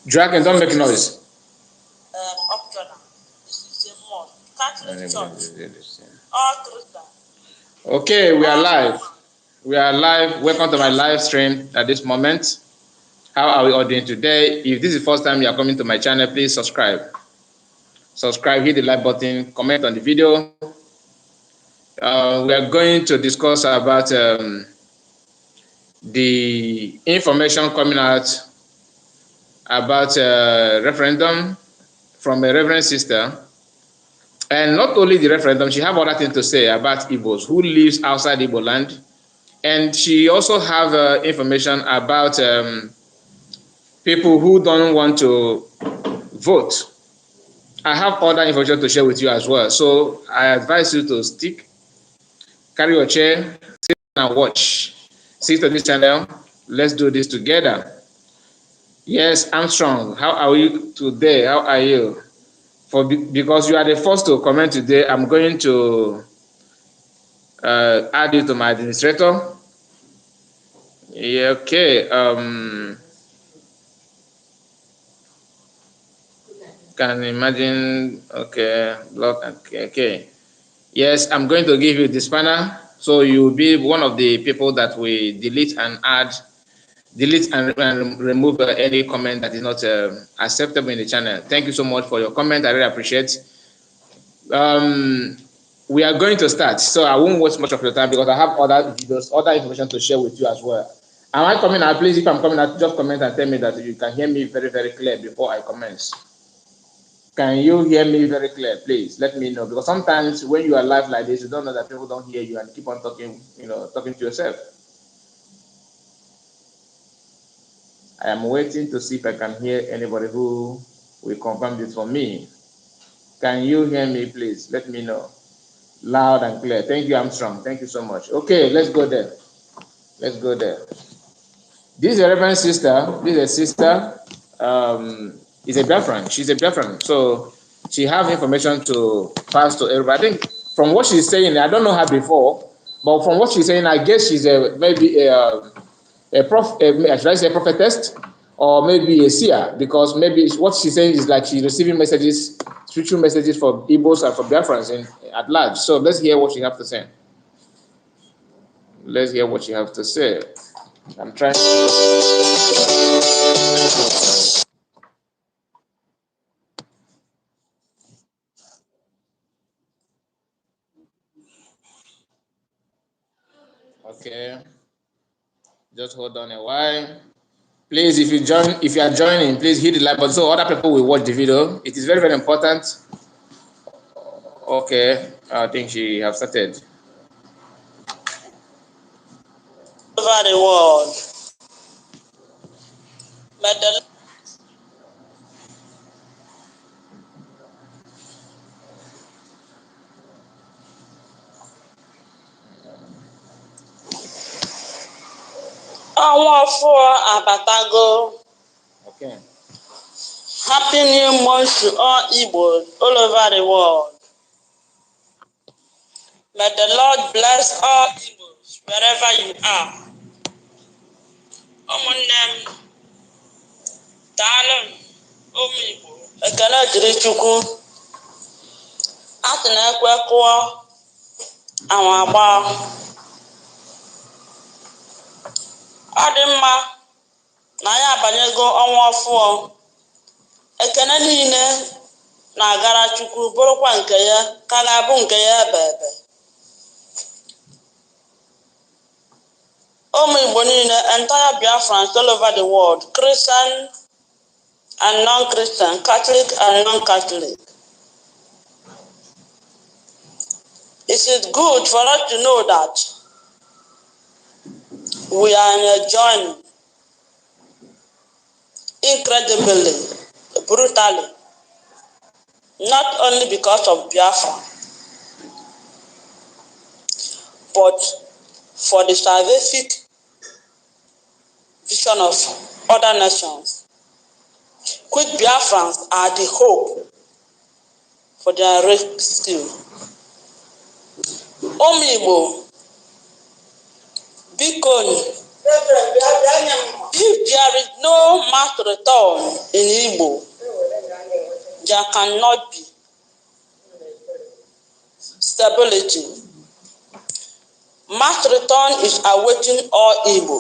Dragon, don't make noise. Okay, we are live. We are live. Welcome to my live stream at this moment. How are we all doing today? If this is the first time you are coming to my channel, please subscribe. Subscribe, hit the like button, comment on the video. We are going to discuss about the information coming out about referendum from a reverend sister. And not only the referendum, she have other things to say about Igbos who lives outside Igbo land. And she also have information about people who don't want to vote. I have other information to share with you as well. So I advise you to stick, carry your chair, sit and watch. Sit to this channel. Let's do this together. Yes, Armstrong, how are you today? How are you? Because you are the first to comment today, I'm going to add you to my administrator. Yeah, okay. Can imagine. Okay, block. Okay. Yes, I'm going to give you this banner, so you'll be one of the people that we delete and remove any comment that is not acceptable in the channel. Thank you so much for your comment. I really appreciate. We are going to start, so I won't waste much of your time because I have other videos, other information to share with you as well. Am I coming out? Please, if I'm coming out, just comment and tell me that you can hear me very, very clear before I commence. Can you hear me very clear? Please let me know, because sometimes when you are live like this, you don't know that people don't hear you and keep on talking, talking to yourself. I am waiting to see if I can hear anybody who will confirm this for me. Can you hear me, please? Let me know. Loud and clear. Thank you, Armstrong. Thank you so much. Okay, let's go there. Let's go there. This is a reverend sister. This is a sister. Is a Biafran. She's a Biafran. So she have information to pass to everybody. I think from what she's saying, I don't know her before, but from what she's saying, I guess she's maybe should I say a prophetess, or maybe a seer, because maybe what she's saying is like she's receiving messages, spiritual messages for Igbos and for Biafrans at large. So let's hear what she have to say. Let's hear what you have to say. I'm trying. Okay. Just hold on a while. Please, if you are joining, please hit the like button so other people will watch the video. It is very, very important. Okay, I think she have started. Over the world. Abatago. Okay. Happy New Month to all Igbos all over the world. May the Lord bless all Igbos wherever you are. Omunem, Dalem, Omibo, Ekele dịrị Chukwu. Asị na-ekwe kụọ àwọn agba. Ọ dị mma na ya abanyego ọnwa ọfụọ. Ekene niile na-agara Chukwu bụrụkwa nke ya ka ga-abụ nke ya ebe. Ụmụ Igbo niile, entire Biafrans all over the world, Christian and non-Christian, Catholic and non-Catholic. It is good for us to know that we are in a journey, incredibly, brutally, not only because of Biafra, but for the salvific vision of other nations. Quick Biafrans are the hope for their rescue. Omibo, Bikoni, If there is no mass return in Igbo, there cannot be stability. Mass return is awaiting all Igbo.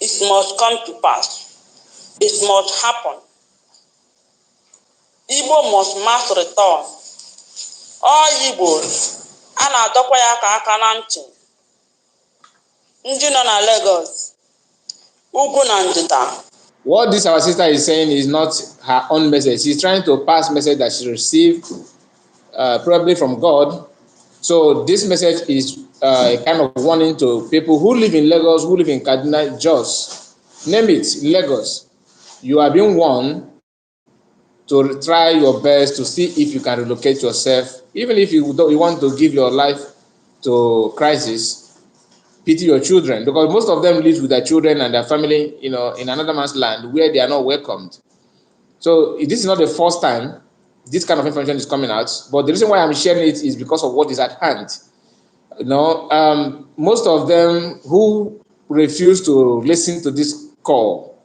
It must come to pass. It must happen. Igbo must mass return. All Igbos, a na-adọkwa ya aka na ntị. Ndị nọ na Lagos, ugwu na ndịda. What this our sister is saying is not her own message. She's trying to pass message that she received probably from God. So this message is a kind of warning to people who live in Lagos, who live in Kaduna, Jos, name it, Lagos. You are being warned to try your best to see if you can relocate yourself, even if you want to give your life to crisis. Pity your children, because most of them live with their children and their family, in another man's land where they are not welcomed. So this is not the first time this kind of information is coming out, but the reason why I'm sharing it is because of what is at hand. Most of them who refuse to listen to this call,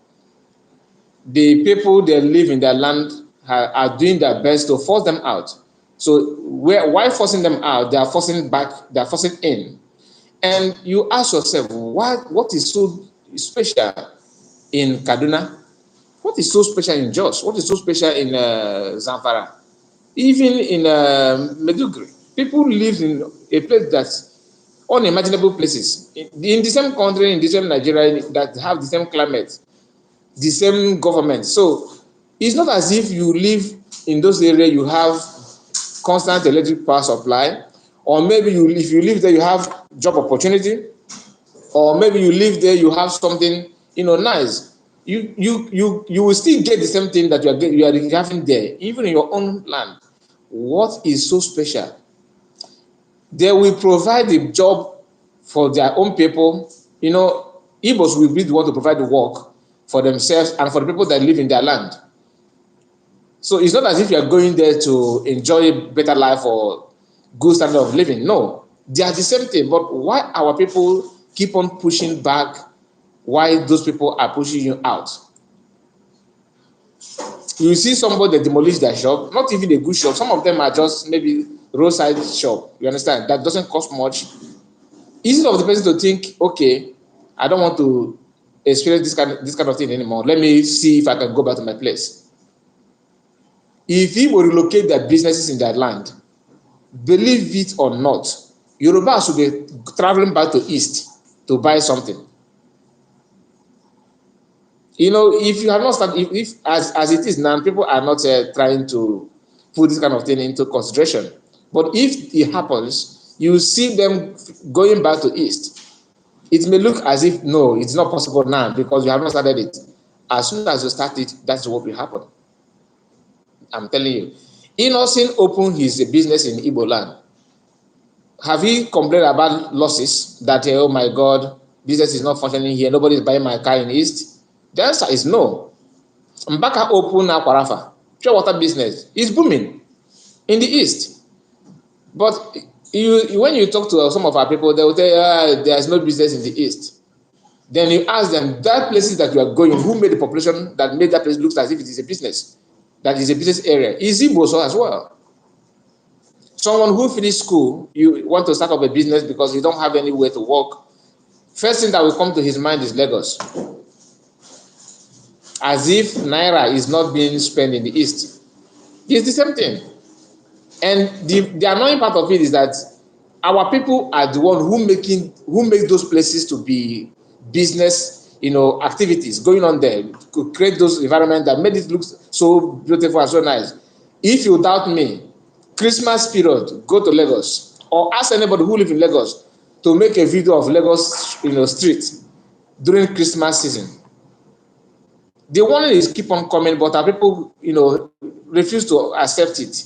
the people that live in their land are doing their best to force them out. So why forcing them out? They are forcing back, they are forcing in. And you ask yourself, what is so special in Kaduna? What is so special in Jos? What is so special in Zamfara? Even in Meduguri, people live in a place that's unimaginable places. In the same country, in the same Nigeria, that have the same climate, the same government. So it's not as if you live in those areas, you have constant electric power supply, or maybe if you live there, you have job opportunity, or maybe you live there, you have something nice. You will still get the same thing that you are having there, even in your own land. What is so special? They will provide the job for their own people. Igbos will be the one to provide the work for themselves and for the people that live in their land. So it's not as if you are going there to enjoy a better life or good standard of living. No, they are the same thing. But why our people keep on pushing back? Why those people are pushing you out? You see somebody that demolish their shop, not even a good shop. Some of them are just maybe roadside shop. You understand? That doesn't cost much. Instead of the person to think, okay, I don't want to experience this kind of thing anymore. Let me see if I can go back to my place. If he will relocate their businesses in their land, believe it or not, Yorubas will be traveling back to East to buy something. If you have not started, if as it is now, people are not trying to put this kind of thing into consideration. But if it happens, you see them going back to East. It may look as if, no, it's not possible now because you have not started it. As soon as you start it, that's what will happen. I'm telling you. Innocent opened his business in Igbo land. Have he complained about losses that, oh my God, business is not functioning here, nobody is buying my car in East? The answer is no. Mbaka opened Akwarafa, pure water business, is booming in the East. But when you talk to some of our people, they will tell you there is no business in the East. Then you ask them, that places that you are going, who made the population that made that place look as if it is a business? That is a business area. Is Igbos as well? Someone who finished school, you want to start up a business because you don't have anywhere to work. First thing that will come to his mind is Lagos. As if Naira is not being spent in the East. It's the same thing. And the annoying part of it is that our people are the one who make those places to be business, activities going on there, to create those environments that made it look so beautiful and so nice. If you doubt me, Christmas period, go to Lagos or ask anybody who live in Lagos to make a video of Lagos, street during Christmas season. The warning is keep on coming, but our people, refuse to accept it.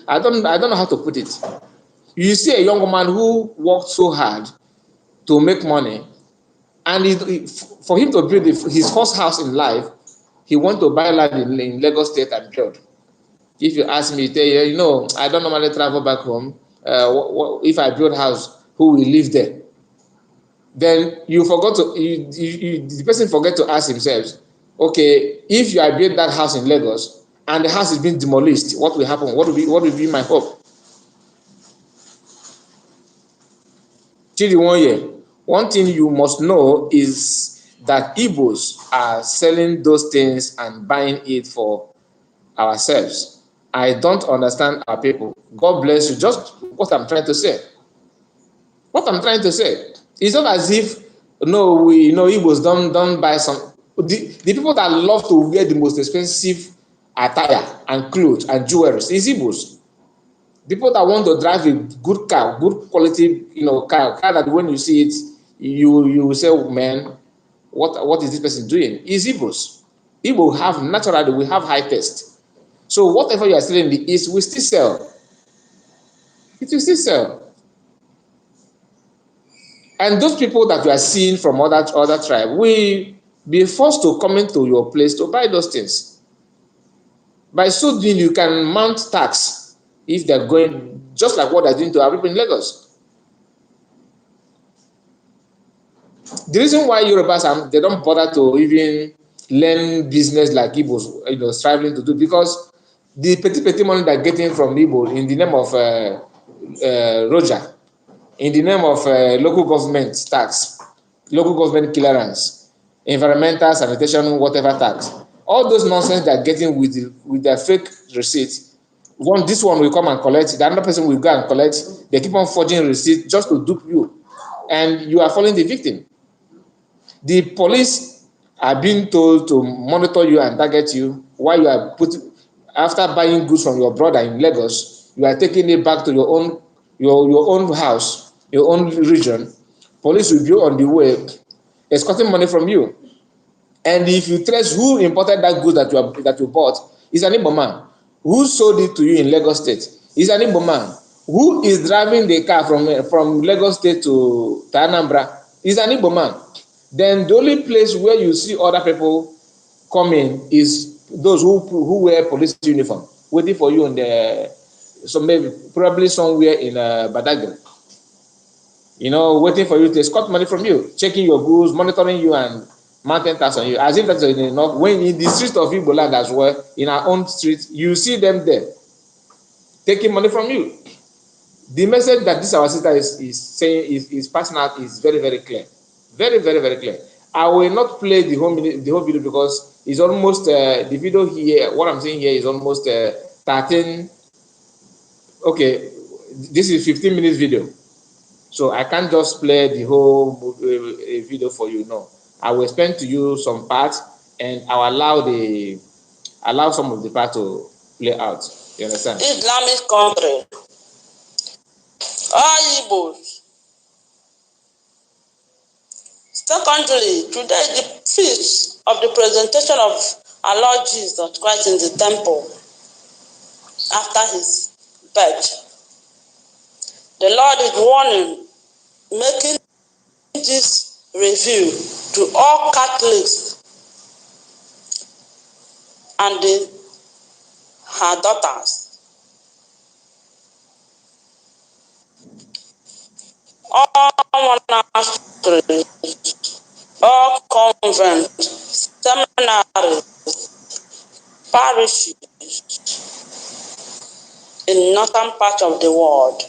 I don't know how to put it. You see a young man who worked so hard to make money, and for him to build his first house in life, he want to buy land in Lagos State and build. If you ask me, I don't normally travel back home. If I build house, who will live there? then you forgot to the person forget to ask himself, okay, if you build that house in Lagos and the house is being demolished, what will happen? What will be my hope? One thing you must know is that Igbos are selling those things and buying it for ourselves. I don't understand our people. God bless you. Just what I'm trying to say. What I'm trying to say. It's not as if no, we Igbos don't buy some. The people that love to wear the most expensive attire and clothes and jewelry is Igbos. People that want to drive a good car, good quality, car that when you see it, you will say, oh, man, what is this person doing? Is Igbos. Igbo have naturally, we have high taste. So whatever you are selling in the East, we still sell. It will still sell. And those people that you are seeing from other tribe will be forced to come into your place to buy those things. By so doing, you can mount tax if they're going, just like what they're doing to our people in Lagos. The reason why Yorubas, they don't bother to even learn business like Igbos, striving to do, because the petty money they're getting from Igbo in the name of Roger, in the name of local government tax, local government clearance, environmental, sanitation, whatever tax, all those nonsense they're getting with their fake receipts. This one will come and collect, the other person will go and collect. They keep on forging receipts just to dupe you, and you are falling the victim. The police are being told to monitor you and target you while you are after buying goods from your brother in Lagos, you are taking it back to your own house, your own region. Police will be on the way escorting money from you. And if you trace who imported that good that you bought, is an Igbo man. Who sold it to you in Lagos State is an Igbo man. Who is driving the car from Lagos State to Anambra is an Igbo man. Then the only place where you see other people coming is those who wear police uniform, waiting for you probably somewhere in Badagry. Waiting for you to escort money from you, checking your goods, monitoring you, and mounting tax on you, as if that's enough. When in the streets of Igbo land as well, in our own streets, you see them there taking money from you. The message that this our sister is saying is passing out is very, very clear, very, very, very clear. I will not play the whole video because it's almost the video here. What I'm saying here is almost 13. Okay, this is 15 minutes video. So I can't just play the whole video for you. No, I will explain to you some parts, and I will allow some of the part to play out. You understand? Islamic country. All Igbos. Secondly, today is the feast of the presentation of our Lord Jesus Christ in the temple after his birth. The Lord is warning, making this review to all Catholics and her daughters. All monasteries, all convents, seminaries, parishes in northern part of the world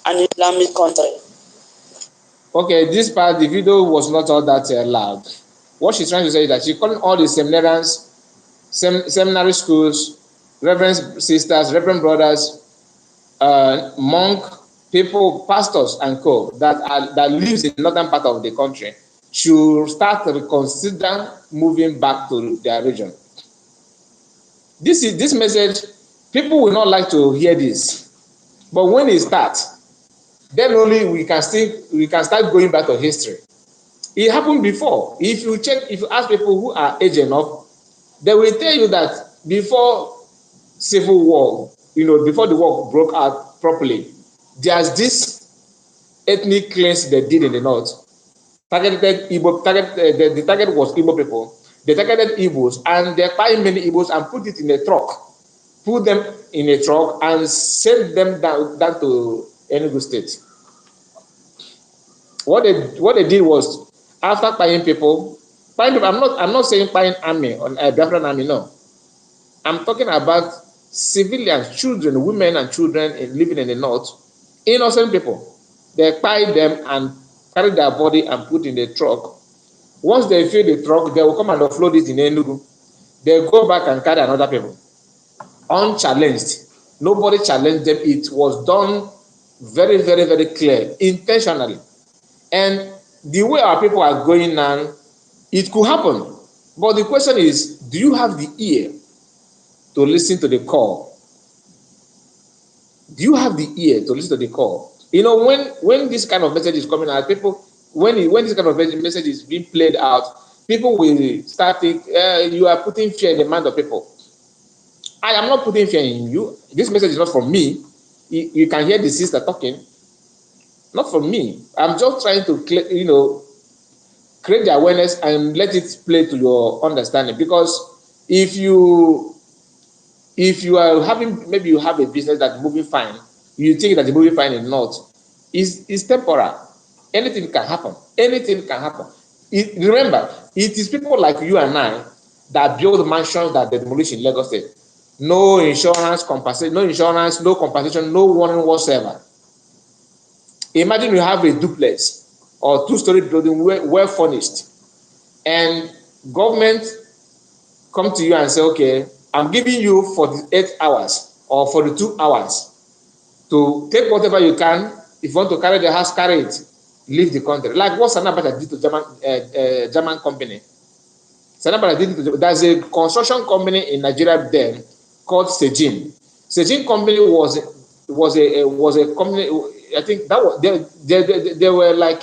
and Islamic country. Okay, this part, the video was not all that loud. What she's trying to say is that she's calling all the seminarians, seminary schools, reverend sisters, reverend brothers, monk people, pastors, and co that lives in the northern part of the country should start to reconsider moving back to their region. This message, people will not like to hear this, but when it starts, then only we can start going back to history. It happened before. If you ask people who are aged enough, they will tell you that before civil war, before the war broke out properly, there's this ethnic cleanse they did in the north. The target was Igbo people. They targeted Igbos and they find many Igbos and put them in a truck and sent them down to Enugu State. What they did was, after buying people, I'm not saying buying army on a Biafran army. No, I'm talking about civilians, children, women, and children living in the north, innocent people. They buy them and carry their body and put in the truck. Once they fill the truck, they will come and offload it in Enugu. They go back and carry another people, unchallenged. Nobody challenged them. It was done very, very, very clear, intentionally. And the way our people are going now, it could happen. But the question is, do you have the ear to listen to the call? Do you have the ear to listen to the call? You know, when this kind of message is coming out, people, when this kind of message is being played out, people will start thinking, you are putting fear in the mind of people. I am not putting fear in you. This message is not from me. You can hear the sister talking, not from me. I'm just trying to, create the awareness and let it play to your understanding. Because if you are having, maybe you have a business that's moving fine, you think that the moving fine is not, is temporal. Anything can happen. Anything can happen. Remember, it is people like you and I that build mansions that they demolish in Lagos State. No insurance, compensation, no compensation, no warning whatsoever. Imagine you have a duplex or two-story building well furnished, and government come to you and say, okay, I'm giving you 48 hours or 42 hours to take whatever you can. If you want to carry the house, carry it, leave the country. Like what Sanabata did to German company. Sanabata did it to, there's a construction company in Nigeria then called Sejin. Sejin company was a company. I think that was they were like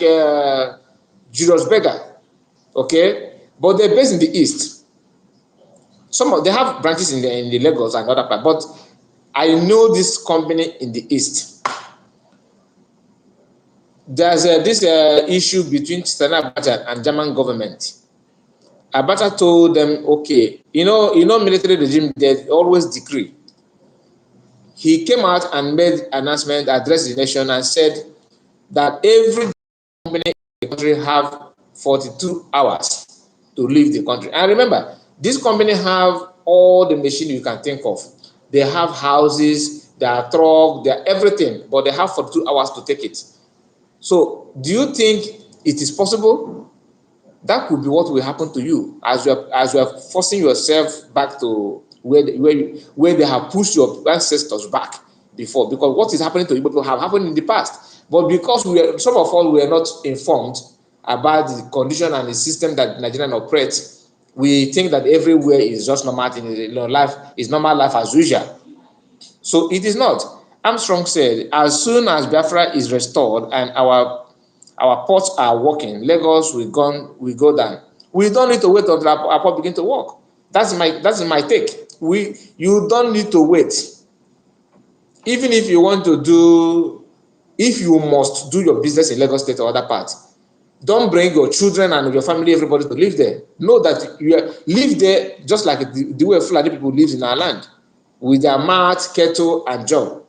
Julius Berger, okay, but they're based in the east. They have branches in the Lagos and other part, but I know this company in the east. There's this issue between Sani Abacha and German government. Abacha told them, okay, military regime, they always decree. He came out and made announcement, addressed the nation, and said that every company in the country have 42 hours to leave the country. And remember, this company have all the machine you can think of. They have houses, they are truck, they are everything, but they have 42 hours to take it. So do you think it is possible? That could be what will happen to you as you are forcing yourself back to where they have pushed your ancestors back before. Because what is happening to you people have happened in the past. But because some of us were not informed about the condition and the system that Nigerian operates, we think that everywhere is just normal, life is normal life as usual. So it is not. Armstrong said, as soon as Biafra is restored and our ports are working, Lagos will go down. We don't need to wait until our port begin to work. That's my take. You don't need to wait. Even if you must do your business in Lagos State or other parts, don't bring your children and your family, everybody to live there. Know that live there just like the way Fulani people live in our land, with their mat, kettle, and job.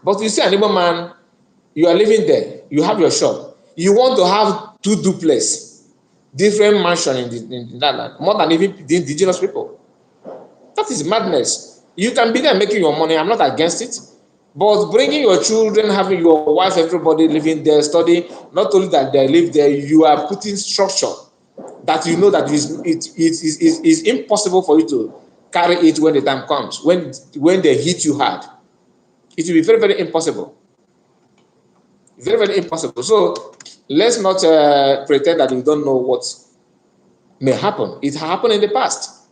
But you see an Igbo man, you are living there, you have your shop, you want to have two duplex, different mansion in that land, more than even the indigenous people. That is madness. You can be there making your money, I'm not against it. But bringing your children, having your wife, everybody living there, studying, not only that they live there, you are putting structure that you know that it is impossible for you to carry it when the time comes, when they hit you hard. It will be very, very impossible. Very, very impossible. So let's not pretend that we don't know what may happen. It happened in the past.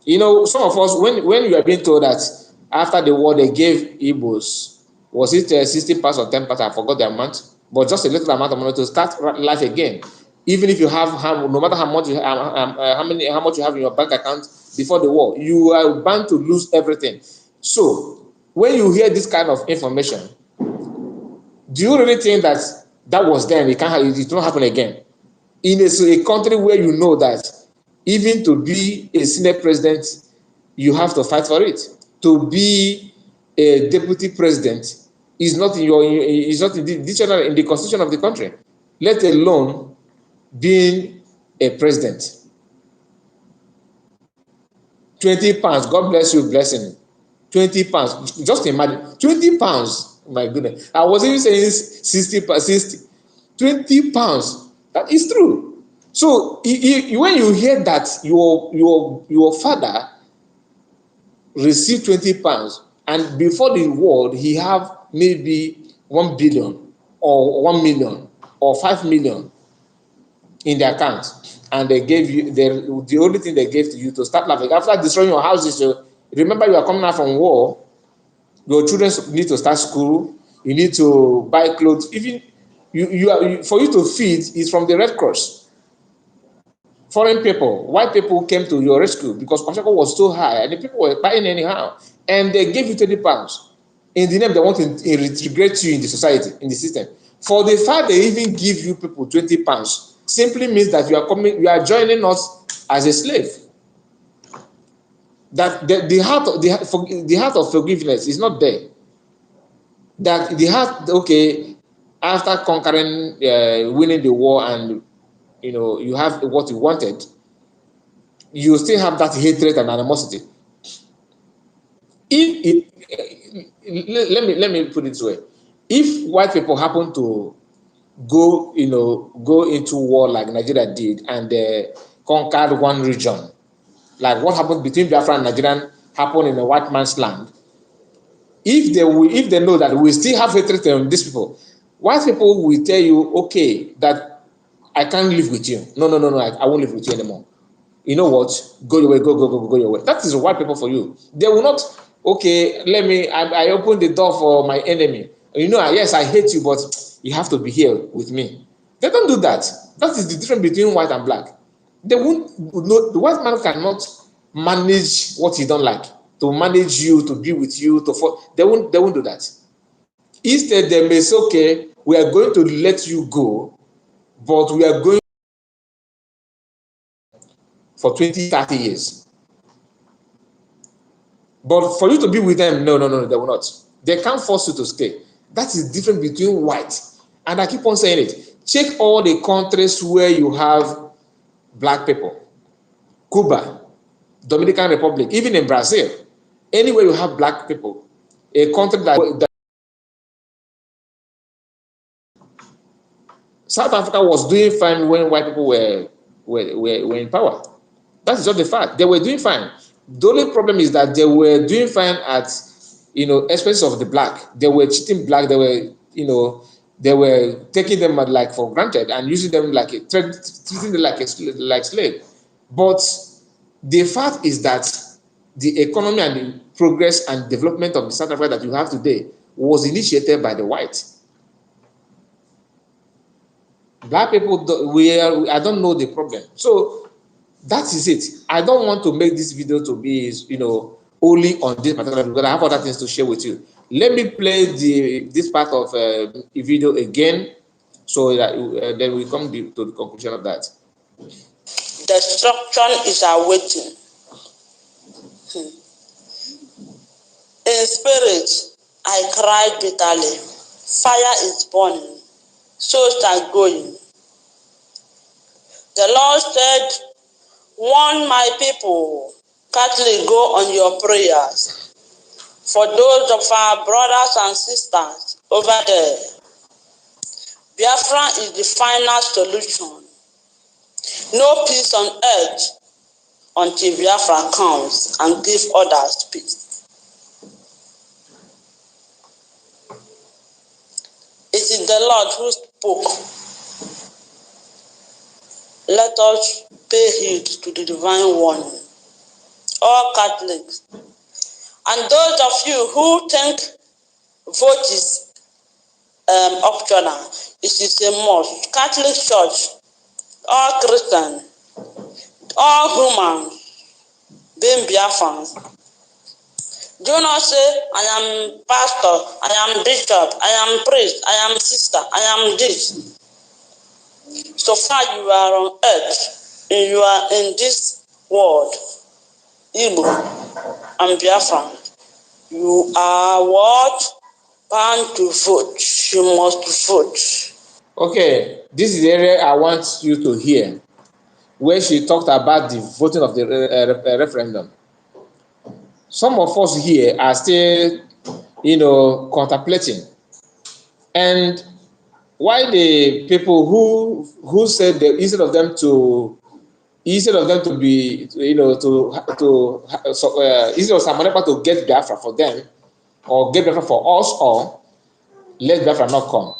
Some of us, when you are being told that after the war they gave Igbos, was it 60 parts or 10 parts? I forgot the amount, but just a little amount of money to start life again. Even if you have, no matter how much how much you have in your bank account before the war, you are bound to lose everything. So when you hear this kind of information, do you really think that was then? It won't happen again in a country where you know that even to be a Senate president, you have to fight for it. To be a deputy president, is not in your is not in the dictionary in the constitution of the country, let alone being a president. 20 pounds, God bless you, blessing. 20 pounds, just imagine 20 pounds. My goodness, I was even saying 60, 20 pounds. That is true. So when you hear that your father received 20 pounds, and before the war he have maybe 1 billion or 1 million or 5 million in the account, and they gave you the only thing they gave to you to start laughing after destroying your houses. So remember, you are coming out from war, your children need to start school, you need to buy clothes, even for you to feed is from the Red Cross. Foreign people, white people came to your rescue because Kwashiorkor was so high and the people were buying anyhow, and they gave you 20 pounds in the name they want to integrate you in the society, in the system. For the fact they even give you people 20 pounds simply means that you are joining us as a slave. That the heart of forgiveness is not there. That the heart, okay, after conquering, winning the war, and you have what you wanted, you still have that hatred and animosity. If let me put it this way: if white people happen to go into war like Nigeria did, and conquered one region, like what happened between Biafra and Nigerian happened in a white man's land, if they know that we still have hatred on these people, white people will tell you, okay, that I can't live with you. No, no, no, no, I won't live with you anymore. You know what? Go your way, go your way. That is white people for you. They will not, okay, I open the door for my enemy. Yes, I hate you, but you have to be here with me. They don't do that. That is the difference between white and black. They won't know, the white man cannot manage what he don't like, to manage you, to be with you, they won't do that. Instead, they may say, okay, we are going to let you go, but we are going for 20, 30 years. But for you to be with them, no, no, no, they will not. They can't force you to stay. That is different between white. And I keep on saying it. Check all the countries where you have black people. Cuba, Dominican Republic, even in Brazil. Anywhere you have black people. A country that South Africa was doing fine when white people were in power. That's just the fact. They were doing fine. The only problem is that they were doing fine at expense of the black. They were cheating black. They were taking them like for granted and using them like treating them like slave. But the fact is that the economy and the progress and development of the South Africa that you have today was initiated by the whites. Black people, I don't know the problem. So that is it. I don't want to make this video to be, only on this particular, because I have other things to share with you. Let me play this part of the video again, so that then we come to the conclusion of that. Destruction is awaiting. In spirit, I cried bitterly. Fire is burning, souls are going. The Lord said, warn my people, Catholic, go on your prayers. For those of our brothers and sisters over there, Biafra is the final solution. No peace on earth until Biafra comes and gives others peace. It is the Lord who spoke. Let us pay heed to the divine warning. All Catholics, and those of you who think vote is optional, it is a must. Catholic Church, all Christians, all humans, being Biafrans, do not say, I am pastor, I am bishop, I am priest, I am sister, I am this. So far you are on earth, and you are in this world, Igbo and Biafra. You are what? Bound to vote. You must vote. Okay, this is the area I want you to hear, where she talked about the voting of the referendum. Some of us here are still, contemplating. And why the people who said that instead of them to be, instead of Samonepa to get Biafra for them, or get Biafra for us, or let Biafra not come.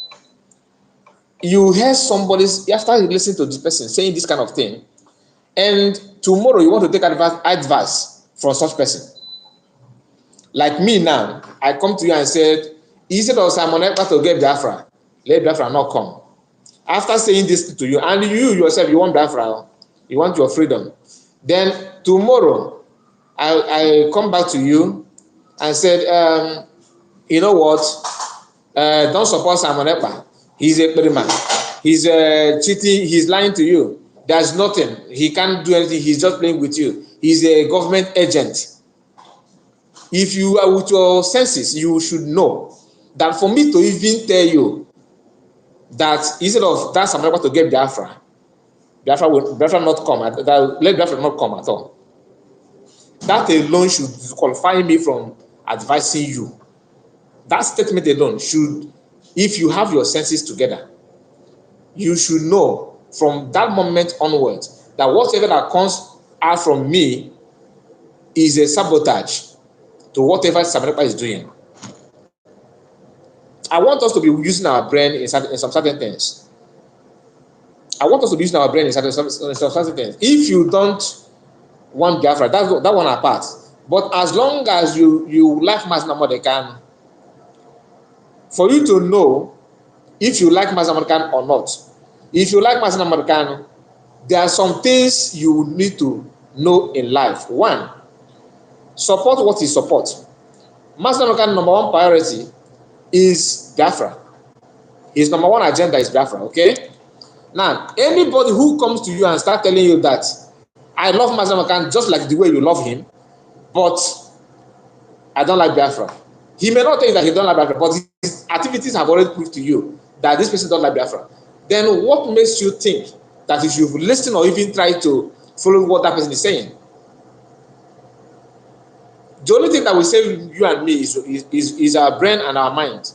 You hear somebody, after you listen to this person saying this kind of thing, and tomorrow you want to take advice from such person. Like me now, I come to you and said, instead of Simon Ekpa to get Biafra, let Biafra not come. After saying this to you, and you yourself, you want Biafra, you want your freedom. Then tomorrow, I come back to you and said, you know what? Don't support Simon Ekpa. He's a pretty man. He's cheating. He's lying to you. There's nothing. He can't do anything. He's just playing with you. He's a government agent. If you are with your senses, you should know that for me to even tell you that instead of that Simon Ekpa to get Biafra will not come. Let Biafra not come at all. That alone should qualify me from advising you. That statement alone should, if you have your senses together, you should know from that moment onwards that whatever that comes out from me is a sabotage to whatever Simon Ekpa is doing. I want us to be using our brain in some certain things. I want us to be using our brain in some certain things. If you don't want Biafra, that one apart. But as long as you like Mazi Nnamdi Kanu, for you to know if you like Mazi Nnamdi Kanu or not, if you like Mazi Nnamdi Kanu, there are some things you need to know in life. One, support what he supports. Mazi Nnamdi Kanu number one priority is Biafra. His number one agenda is Biafra, okay? Now, anybody who comes to you and start telling you that I love Mazi Nnamdi Kanu just like the way you love him, but I don't like Biafra. He may not tell you that he don't like Biafra, but his activities have already proved to you that this person don't like Biafra. Then what makes you think that if you listen or even try to follow what that person is saying? The only thing that will save you and me is our brain and our mind.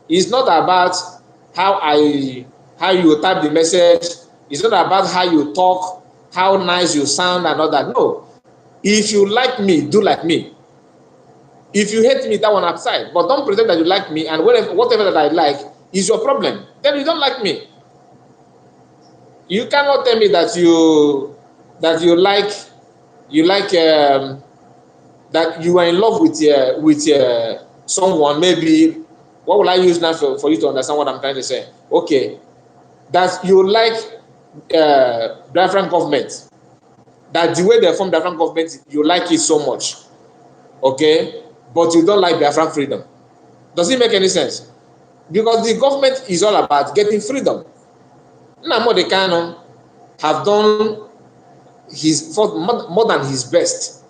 It's not about how you type the message. It's not about how you talk, how nice you sound and all that. No. If you like me, do like me. If you hate me, that one outside. But don't pretend that you like me and whatever that I like is your problem. Then you don't like me. You cannot tell me that you like that you are in love with someone. Maybe what will I use now for you to understand what I'm trying to say? Okay, that you like Biafran government. That the way they form Biafran government, you like it so much. Okay, but you don't like Biafran freedom. Does it make any sense? Because the government is all about getting freedom. Nnamdi Kanu have done more than his best.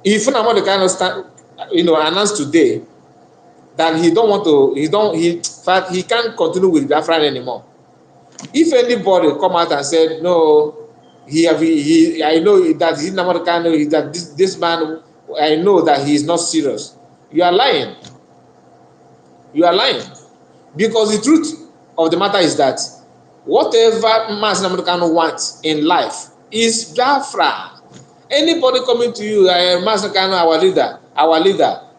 If Nnamdi Kanu announced today that he can't continue with Biafra anymore. If anybody come out and said no, I know that Nnamdi Kanu, that this man, I know that he is not serious. You are lying. You are lying. Because the truth of the matter is that whatever Mazi Nnamdi Kanu wants in life is Biafra. Anybody coming to you, Mazi Kanu, our leader,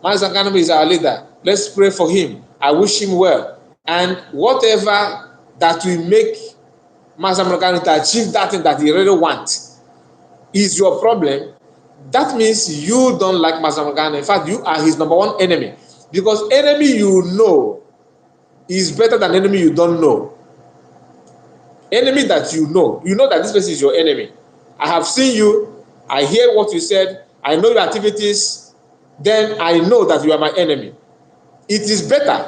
Mazi Kanu is our leader. Let's pray for him. I wish him well. And whatever that will make Mazi Kanu to achieve that thing that he really wants is your problem. That means you don't like Mazi Kanu. In fact, you are his number one enemy. Because enemy you know is better than enemy you don't know. Enemy that you know that this person is your enemy. I have seen you, I hear what you said, I know your activities, then I know that you are my enemy. It is better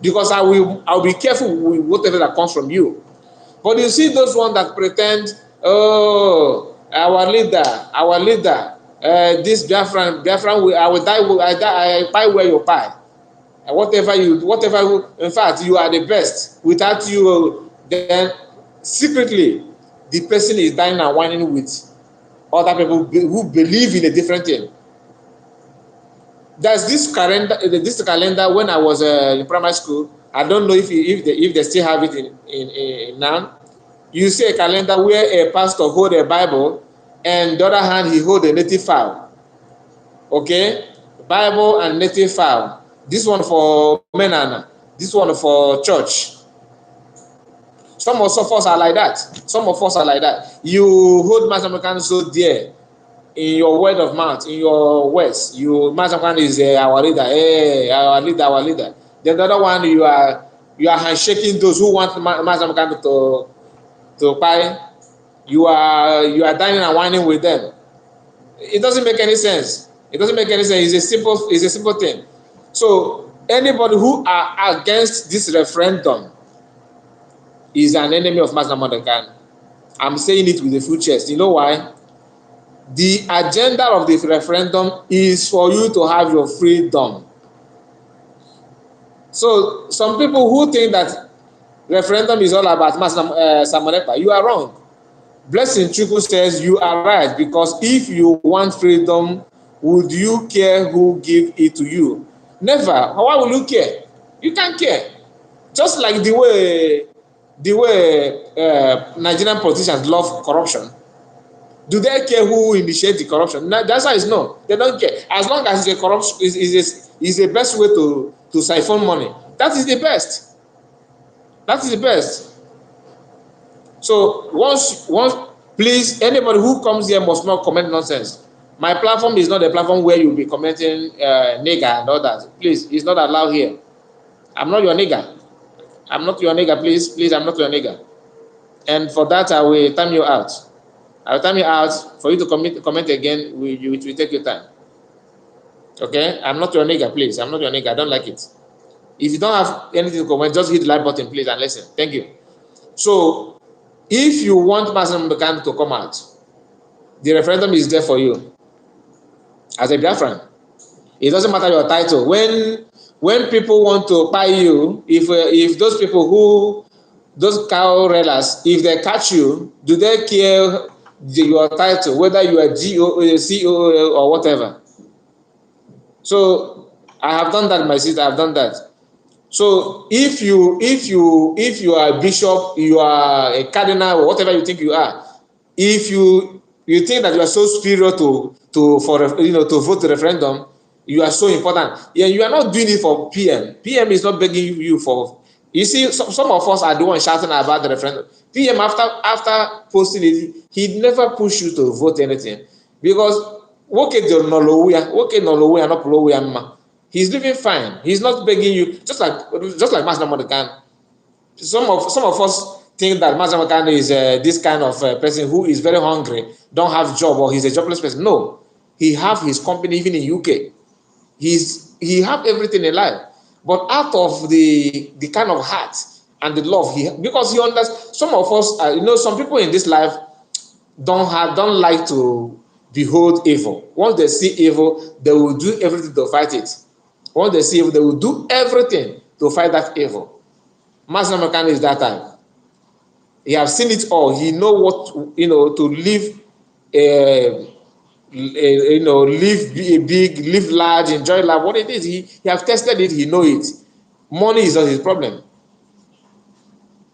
because I'll be careful with whatever that comes from you. But you see those ones that pretend, oh, our leader, this Biafran, I will die where you pie. And in fact, you are the best. Without you, then secretly, the person is dying and whining with other people who believe in a different thing. There's this calendar when I was in primary school. I don't know if they still have it in now. You see a calendar where a pastor hold a Bible, and the other hand he hold a native file. Okay, Bible and native file. This one for men and this one for church. Some of us are like that. Some of us are like that. You hold Master American so dear in your word of mouth, in your words. Master American is our leader. Hey, our leader, our leader. Then the other one, you are handshaking those who want Master American to buy. You are dining and whining with them. It doesn't make any sense. It doesn't make any sense. It's a simple thing. So anybody who are against this referendum is an enemy of Master Mordecai. I'm saying it with a full chest. You know why? The agenda of the referendum is for you to have your freedom. So some people who think that referendum is all about Master Samonekpa, you are wrong. Blessing Chukwu says you are right, because if you want freedom, would you care who give it to you? Never. Why will you care? You can't care. Just like the way Nigerian politicians love corruption. Do they care who initiates the corruption? The answer is no. They don't care. As long as the corruption is the best way to siphon money. That is the best. That is the best. So once please, anybody who comes here must not comment nonsense. My platform is not a platform where you'll be commenting nigger and all that. Please, it's not allowed here. I'm not your nigger. I'm not your nigger, please, I'm not your nigger. And for that, I will time you out. I will time you out. For you to comment again, it will take your time. Okay? I'm not your nigger, please. I'm not your nigger. I don't like it. If you don't have anything to comment, just hit the like button, please, and listen. Thank you. So, if you want Master Mbekan to come out, the referendum is there for you. As a Biafran, it doesn't matter your title. When people want to buy you, if those people those cow railers, if they catch you, do they care your title, whether you are CEO or whatever? So I have done that, my sister. I've done that. So if you are a bishop, you are a cardinal, or whatever you think you are, if you think that you are so superior to vote the referendum, you are so important. Yeah, you are not doing it for PM. PM is not begging you for. You see, some of us are the ones shouting about the referendum. PM, after posting it, he never pushed you to vote anything, because he's living fine. He's not begging you, just like Master Mordecai. Some of us think that Master Mordecai is this kind of person who is very hungry, don't have job, or he's a jobless person. No, he have his company even in UK. He have everything in life, but out of the kind of heart and the love because he understands. Some of us, some people in this life don't like to behold evil. Once they see evil, they will do everything to fight it. Once they see evil, they will do everything to fight that evil. Master Mechanic is that type. He has seen it all. He know what to live live big, live large, enjoy life. What it is, he have tested it. He know it. Money is not his problem.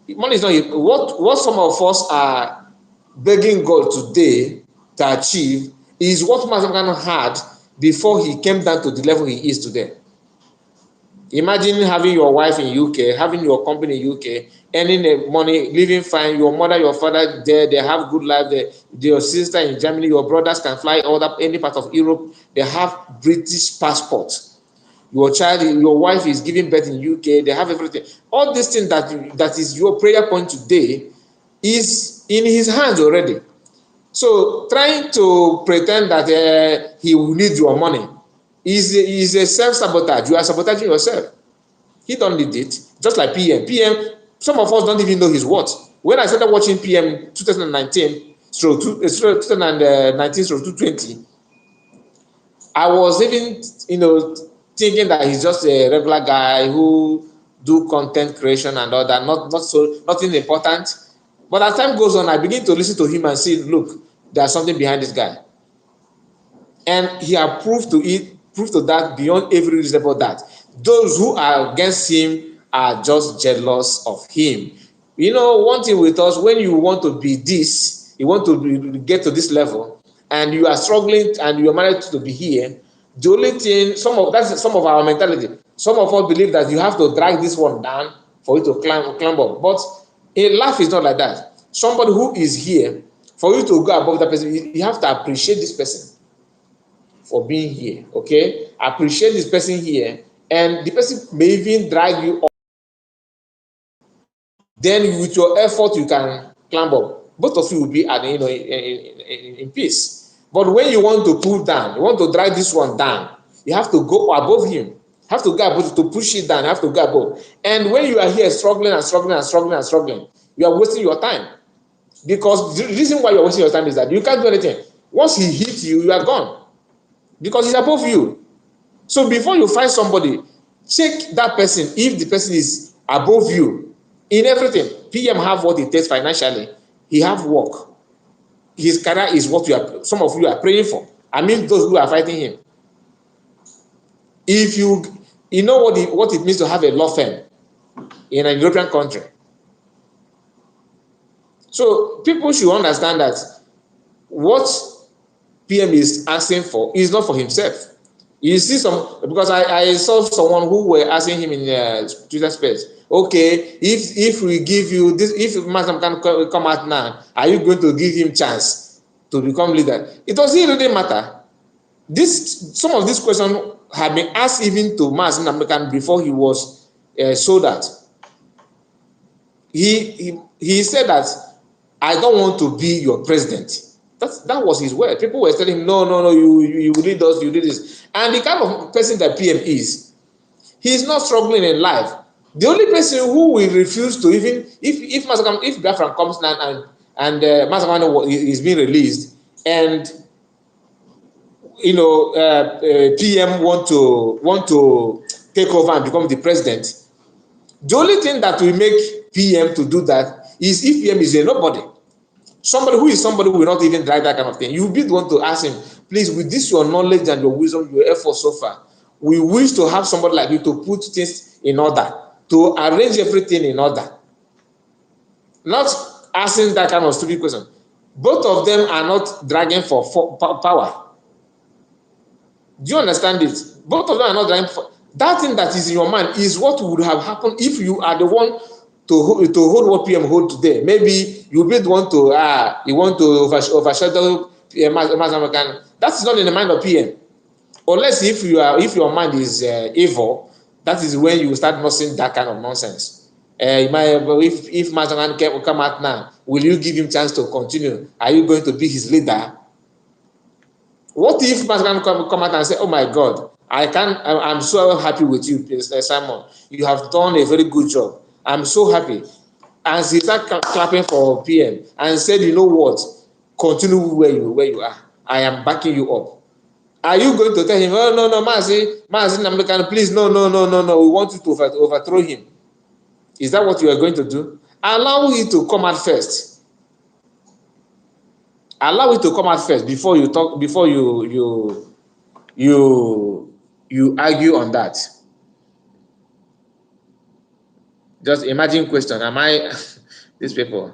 Money is not his, what some of us are begging God today to achieve is what Master had before he came down to the level he is today. Imagine having your wife in UK, having your company in UK, earning money, living fine, your mother, your father there, they have good life there, your sister in Germany, your brothers can fly any part of Europe, they have British passports. Your child, your wife is giving birth in UK, they have everything. All these things that is your prayer point today is in his hands already. So trying to pretend that he will need your money is a self-sabotage. You are sabotaging yourself. He don't need it. Just like PM. PM, some of us don't even know his worth. When I started watching PM 2019 through 2019 through 2020, I was even thinking that he's just a regular guy who do content creation and all that, nothing important. But as time goes on, I begin to listen to him and see, look, there's something behind this guy. And he has proved to that beyond every reasonable doubt. Those who are against him are just jealous of him. You know, one thing with us, when you want to be this, you want to get to this level, and you are struggling and you are managed to be here, the only thing, that's some of our mentality. Some of us believe that you have to drag this one down for you to climb up. But in life is not like that. Somebody who is here, for you to go above that person, you have to appreciate this person for being here. Okay, appreciate this person here, and the person may even drag you up. Then with your effort you can climb up. Both of you will be at, in peace. But when you want to pull down, you want to drag this one down, you have to go above him. You have to go above to push it down. You have to go above. And when you are here struggling and struggling and struggling and struggling, you are wasting your time. Because the reason why you are wasting your time is that you can't do anything. Once he hits you, you are gone. Because he's above you. So before you find somebody, check that person if the person is above you in everything. PM have what it takes financially. He have work. His career is what some of you are praying for. I mean, those who are fighting him. If you know what it means to have a law firm in a European country. So people should understand that what PM is asking for is not for himself. You see because I saw someone who were asking him in Twitter space, okay, if we give you this, if Masam can come out now, are you going to give him chance to become leader? It doesn't really matter. Some of these questions have been asked even to Masam Namdekan before he was sold out. He said that I don't want to be your president. That was his word. People were telling him, no, you lead us, you do this. And the kind of person that PM is, he's not struggling in life. The only person who will refuse to, even if Biafra comes now and Masakane is being released, and PM want to take over and become the president, the only thing that will make PM to do that is if PM is a nobody. Somebody who will not even drag that kind of thing. You'll be the one to ask him, please, with this your knowledge and your wisdom, your effort so far, we wish to have somebody like you to put things in order, to arrange everything in order. Not asking that kind of stupid question. Both of them are not dragging for power. Do you understand it? Both of them are not dragging for that thing that is in your mind is what would have happened if you are the one to hold what PM hold today. Maybe you'll be the one to you want to overshadow PM. That is not in the mind of PM. Unless if your mind is evil, that is when you start noticing that kind of nonsense. If Mazaman will come out now, will you give him chance to continue? Are you going to be his leader? What if Mazaman come out and say, oh my God, I'm so happy with you, Simon. You have done a very good job. I'm so happy. And he started clapping for PM and said, you know what? Continue where you are. I am backing you up. Are you going to tell him, oh, no, Mazi, please, no, we want you to overthrow him? Is that what you are going to do? Allow it to come out first. Allow it to come out first before you talk, before you argue on that. Just imagine question. Am I these people?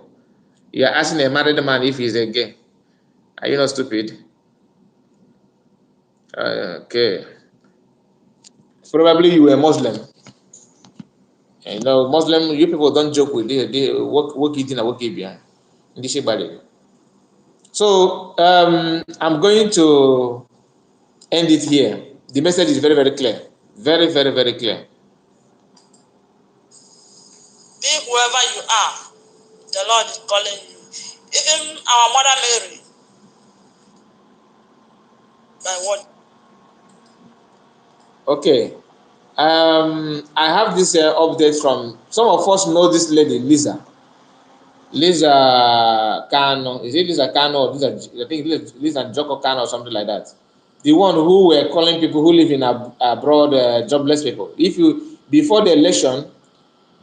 You are asking a married man if he's a gay. Are you not stupid? Okay. Probably you were Muslim. And Muslim, you people don't joke with the work eating and work behind. So I'm going to end it here. The message is very, very clear. Very, very, very clear. Be whoever you are, the Lord is calling you. Even our mother Mary, by what? Okay. I have this update from some of us know this lady, Lisar. Lisar Kanu. Is it Lisar Kanu or Lisar? I think Lisar Joko Kanu or something like that. the one who were calling people who live in abroad jobless people. If you, before the election,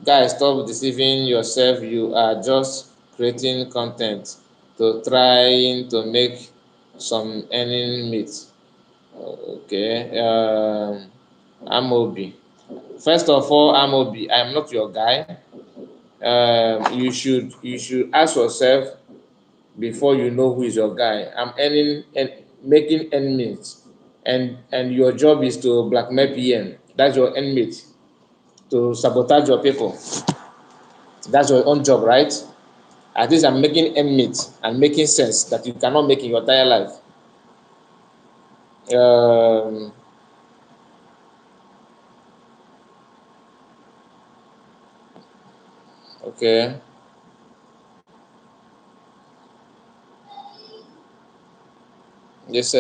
guys, stop deceiving yourself. You are just creating content to trying to make some earning meet. Okay, Amobi. First of all, Amobi, I'm not your guy. You should ask yourself before you know who is your guy. I'm earning and making enemies, and your job is to blackmail PM. That's your enemy, to sabotage your people. That's your own job, right? At least I'm making enemies and making sense that you cannot make in your entire life. Okay. Yes.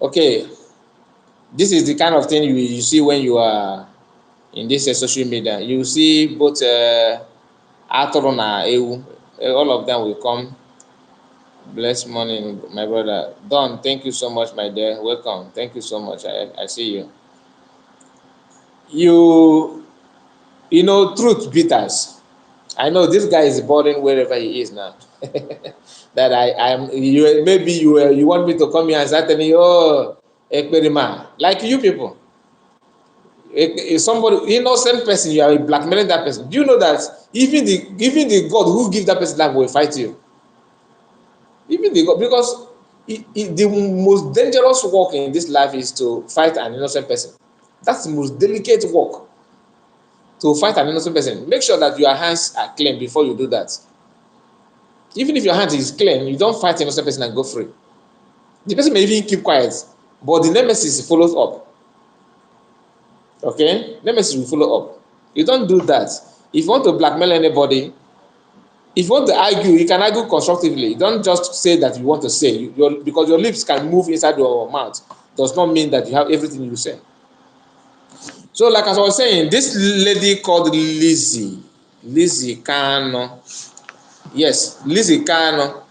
Okay. This is the kind of thing you see when you are in this social media. You see both Arthur and Ewu. All of them will come. Blessed morning, my brother. Don, thank you so much, my dear. Welcome. Thank you so much. I see you. You know, truth bitters. I know this guy is boring wherever he is now. That I am. You maybe you want me to come here and start telling you, oh, Ekperima, like you people. Somebody innocent person, you are blackmailing that person. Do you know that even the God who gives that person life will fight you? Even the God, because the most dangerous work in this life is to fight an innocent person. That's the most delicate work, to fight an innocent person. Make sure that your hands are clean before you do that. Even if your hand is clean, you don't fight an innocent person and go free. The person may even keep quiet, but the nemesis follows up. Okay, nemesis will follow up. You don't do that. If you want to blackmail anybody, if you want to argue, you can argue constructively. Don't just say that you want to say. Because your lips can move inside your mouth does not mean that you have everything you say. So, like as I was saying, this lady called Lizzie Kanu. Yes, Lizzie Kanu.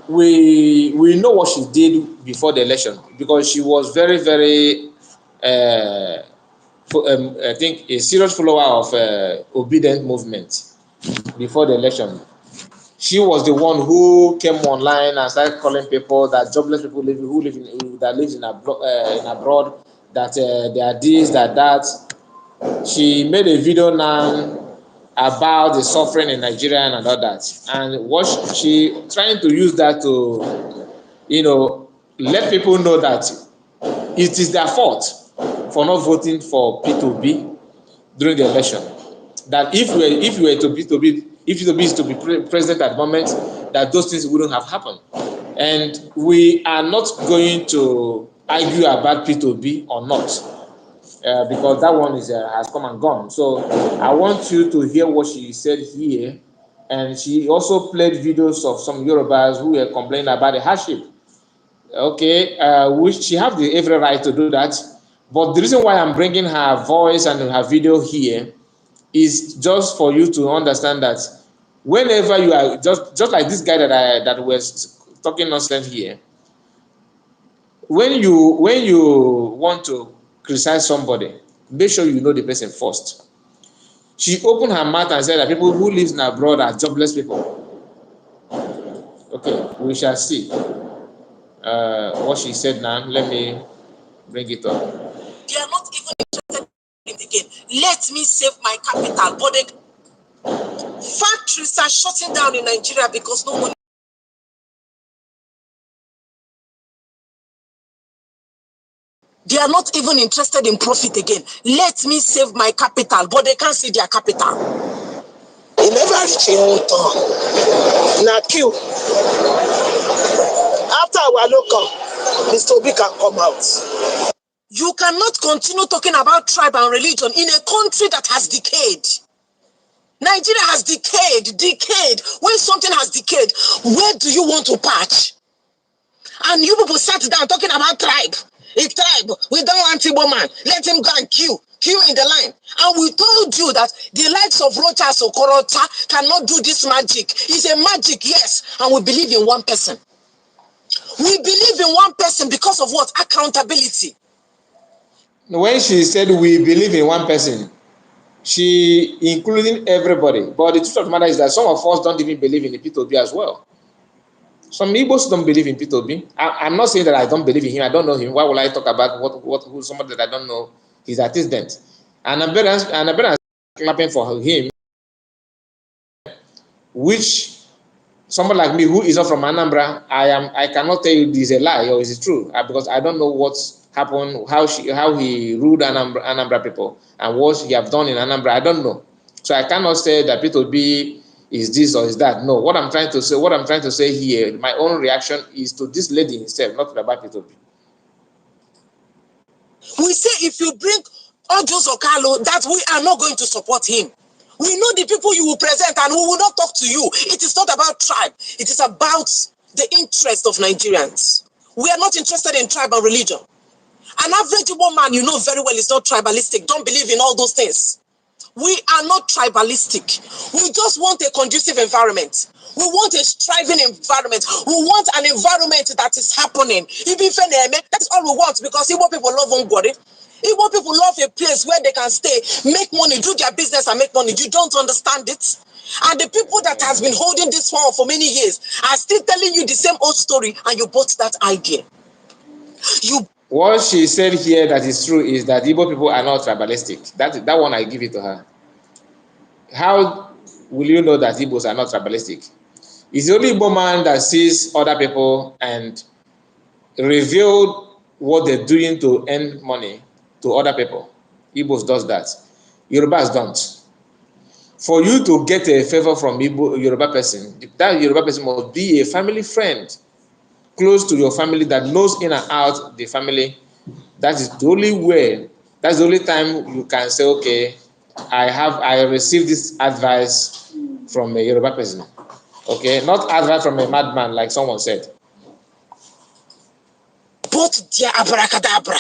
We know what she did before the election, because she was very, very I think a serious follower of obedient movement before the election. She was the one who came online and started calling people that jobless people that lives in abroad, that they are this, that. She made a video now about the suffering in Nigeria and all that, and what she trying to use that to, let people know that it is their fault for not voting for P2B during the election. That if you were P2B is to be president at the moment, that those things wouldn't have happened. And we are not going to argue about P2B or not, because that one has come and gone. So I want you to hear what she said here. And she also played videos of some Yorubas who were complaining about the hardship. Okay, which she have every right to do that. But the reason why I'm bringing her voice and her video here is just for you to understand that whenever you are just like this guy that was talking nonsense here, when you want to criticize somebody, make sure you know the person first. She opened her mouth and said that people who live in abroad are jobless people. Okay, we shall see what she said now. Let me bring it up. They are not even interested in the game. Let me save my capital. But factories are shutting down in Nigeria because no money. They are not even interested in profit again. Let me save my capital, but they can't see their capital. He never reach him own turn. Now queue. After our local, Mr. Obi can come out. You cannot continue talking about tribe and religion in a country that has decayed. Nigeria has decayed. When something has decayed, where do you want to patch? And you people sat down talking about tribe. A tribe, we don't want Igbo man. Let him go and queue in the line. And we told you that the likes of Rochas or Korota cannot do this magic. It's a magic, yes. And we believe in one person. We believe in one person because of what? Accountability. When she said we believe in one person, she including everybody. But the truth of the matter is that some of us don't even believe in the P2B as well. Some Igbos don't believe in P2B. I'm not saying that I don't believe in him. I don't know him. Why will I talk about who somebody that I don't know his antecedent? And I'm better clapping for him, which someone like me who is not from Anambra, I cannot tell you this is a lie or is it true, because I don't know what's happened, how he ruled Anambra people and what he have done in Anambra. I don't know, so I cannot say that P2B is this or is that. No, what I'm trying to say here, my own reaction is to this lady herself, not about P2B. We say if you bring Ojo Zokalo, that we are not going to support him. We know the people you will present and who will not talk to you. It is not about tribe. It is about the interest of Nigerians. We are not interested in tribe and religion. An average woman, you know very well, is not tribalistic. Don't believe in all those things. We are not tribalistic. We just want a conducive environment. We want a striving environment. We want an environment that is happening. That's all we want, because Igbo people love Ngwari. Igbo people love a place where they can stay, make money, do their business and make money. You don't understand it? And the people that has been holding this power for many years are still telling you the same old story, and you bought that idea. What she said here that is true is that Igbo people are not tribalistic. That one I give it to her. How will you know that Igbos are not tribalistic? It's the only Igbo man that sees other people and revealed what they're doing to earn money to other people. Igbos does that. Yorubas don't. For you to get a favor from Yoruba person, that Yoruba person must be a family friend, close to your family, that knows in and out the family. That is the only way. That's the only time you can say, okay, I received this advice from a Yoruba person. Okay, not advice from a madman like someone said. Both their abracadabra,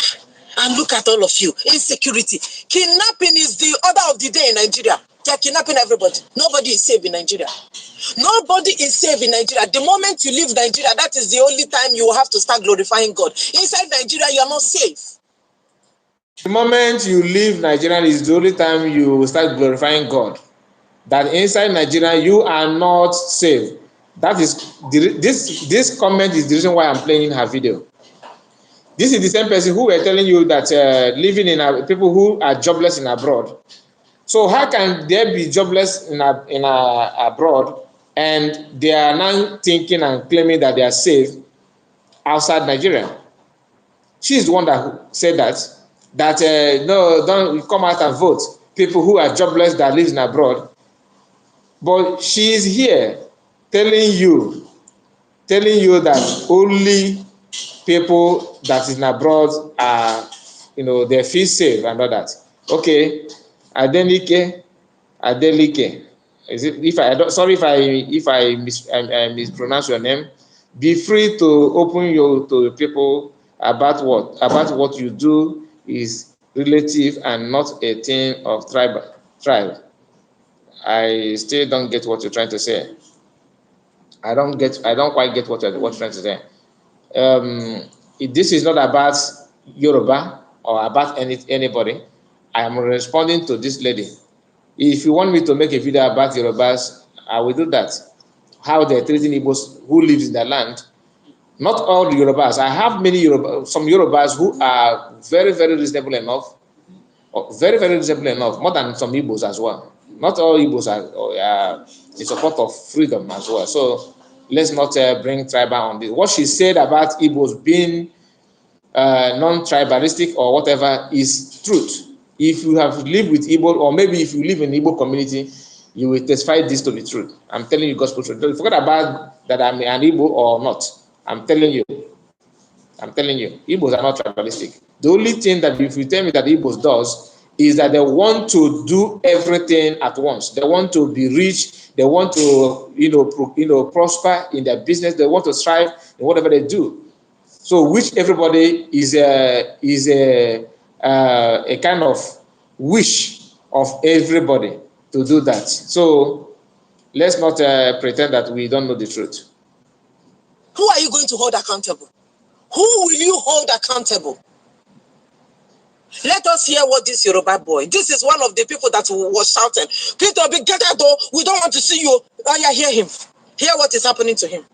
and look at all of you. Insecurity. Kidnapping is the order of the day in Nigeria. They're kidnapping everybody. Nobody is safe in Nigeria. Nobody is safe in Nigeria. The moment you leave Nigeria, that is the only time you will have to start glorifying God. Inside Nigeria, you are not safe. The moment you leave Nigeria is the only time you start glorifying God. That inside Nigeria you are not safe. That is this comment is the reason why I'm playing her video. This is the same person who were telling you that living in people who are jobless in abroad. So how can there be jobless in abroad and they are now thinking and claiming that they are safe outside Nigeria? She is the one that said that no, don't come out and vote. People who are jobless that live in abroad. But she is here telling you that only people that is abroad are, they feel safe and all that. Okay, Adelike. Is it? If I don't, sorry if I mispronounce your name. Be free to open your to people about what you do is relative and not a thing of tribe. I still don't get what you're trying to say. I don't quite get what you're trying to say. This is not about Yoruba or about anybody. I am responding to this lady. If you want me to make a video about Yorubas, I will do that. How they're treating Igbos who lives in their land. Not all the Yorubas. I have some Yorubas who are very, very reasonable enough, more than some Igbos as well. Not all Igbos are in support of freedom as well. So let's not bring tribal on this. What she said about Igbos being non-tribalistic or whatever is truth. If you have lived with Igbo, or maybe if you live in Igbo community, you will testify this to be true. I'm telling you gospel truth. Don't forget about that I'm an Igbo or not. I'm telling you, Igbos are not tribalistic. The only thing that if you tell me that Igbos does is that they want to do everything at once. They want to be rich. They want to, prosper in their business. They want to strive in whatever they do. So, which everybody is a kind of wish of everybody to do that. So, let's not pretend that we don't know the truth. Who are you going to hold accountable? Who will you hold accountable? Let us hear what this Yoruba boy, this is one of the people that was shouting, Peter, get out, though. We don't want to see you. Oh yeah, hear him. Hear what is happening to him.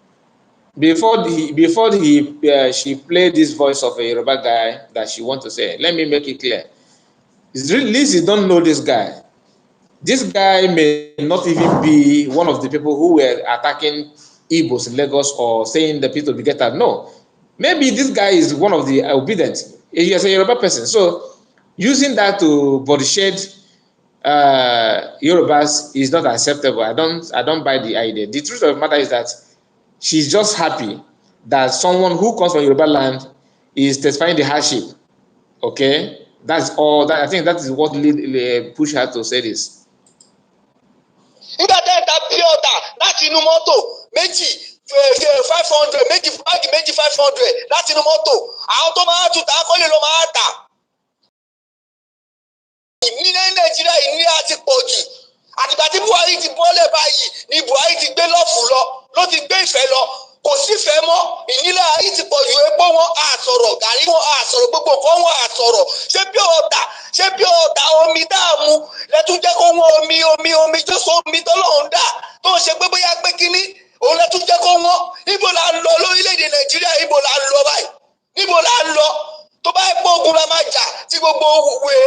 She played this voice of a Yoruba guy that she want to say. Let me make it clear. Lizzie don't know this guy. This guy may not even be one of the people who were attacking Igbos in Lagos or saying the people to get out. No. Maybe this guy is one of the obedient. He is a Yoruba person. So using that to body shade Yorubas is not acceptable. I don't buy the idea. The truth of the matter is that she's just happy that someone who comes from Yoruba land is testifying the hardship. Okay? That's all. That I think that is what pushed her to say this. Nígbà tẹ́ ẹ̀ ta pure láti inú mọ́tò méjì 500 báàgì méjì 500 láti inú mọ́tò àwọn tó máa tún ta kọ́lé ló máa tà. Ní Nàìjíríà ìnira ti pọ̀ jù àtìgbà tí Buhari ti bọ́lẹ̀ báyìí ni Buhari ti gbé lọ́ọ̀fù ló ti gbé ìfẹ́ lọ kò sífẹ̀ẹ́ mọ́ ìnira yìí ti pọ̀ jù epo wọn àsọ̀rọ̀ gàrí wọn àsọ̀rọ̀ gbogbo nǹkan wọn àsọ̀rọ̀ ṣé bí ọ̀tà omi dààmú lẹ́tún jẹ́ kó wọ́n omi jọ́sọ̀ omi tọ́lọ́run dà tó ń ṣe pé bóyá pé kínní òun lẹ́tún jẹ́ kó wọ́n níbo la ń lọ lórílẹ̀‐èdè Nàìjíríà níbo la ń lọ báyìí níbo la ń lọ tó bá pọ̀ ogun la máa jà tí gbogbo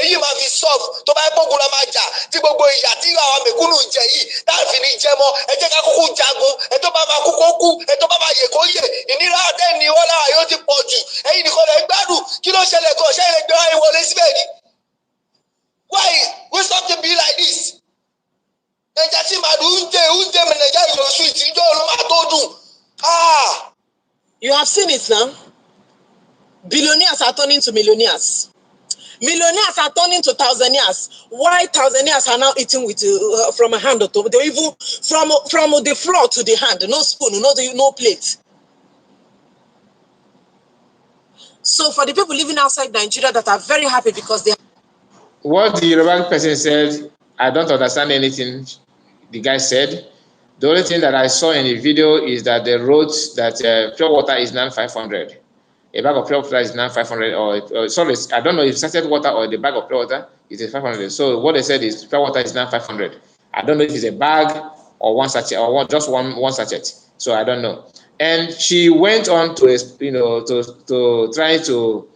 èyí máa fi solve tó bá pọ̀ ogun la máa jà tí gbogbo ìyà tí àwọn mẹ̀kúnnù jẹ yìí táàfì ní jẹ mọ́ ẹ jẹ́ ká kúkú jagun ẹ tó bá máa kú kó kú ẹ tó bá máa yè kó yè ìnira àtẹ́ni wọn lára yóò ti pọ̀ jù ẹ̀yin nìkan lè gbádùn kí ló ṣẹlẹ̀ gan ṣẹ́ ilẹ̀ gbé wáyé wọlé síbẹ̀ ni why we stop to be like this ẹja tí màdù ń jẹ mẹ̀nẹ̀já ìlọsùn ìtìjọ́ ló máa tó dùn. You have seen it now. Billionaires are turning to millionaires. Millionaires are turning to thousandaires. Why thousandaires are now eating with from a hand to they even from the floor to the hand, no spoon, no plate. So for the people living outside Nigeria that are very happy because they. What the Yoruba person said, I don't understand anything the guy said. The only thing that I saw in the video is that they wrote that pure water is now 500. A bag of pure water is now 500, or sorry, I don't know if sachet water or the bag of pure water is 500. So what they said is pure water is now 500. I don't know if it's a bag or one sachet or just one sachet. So I don't know. And she went on to to try to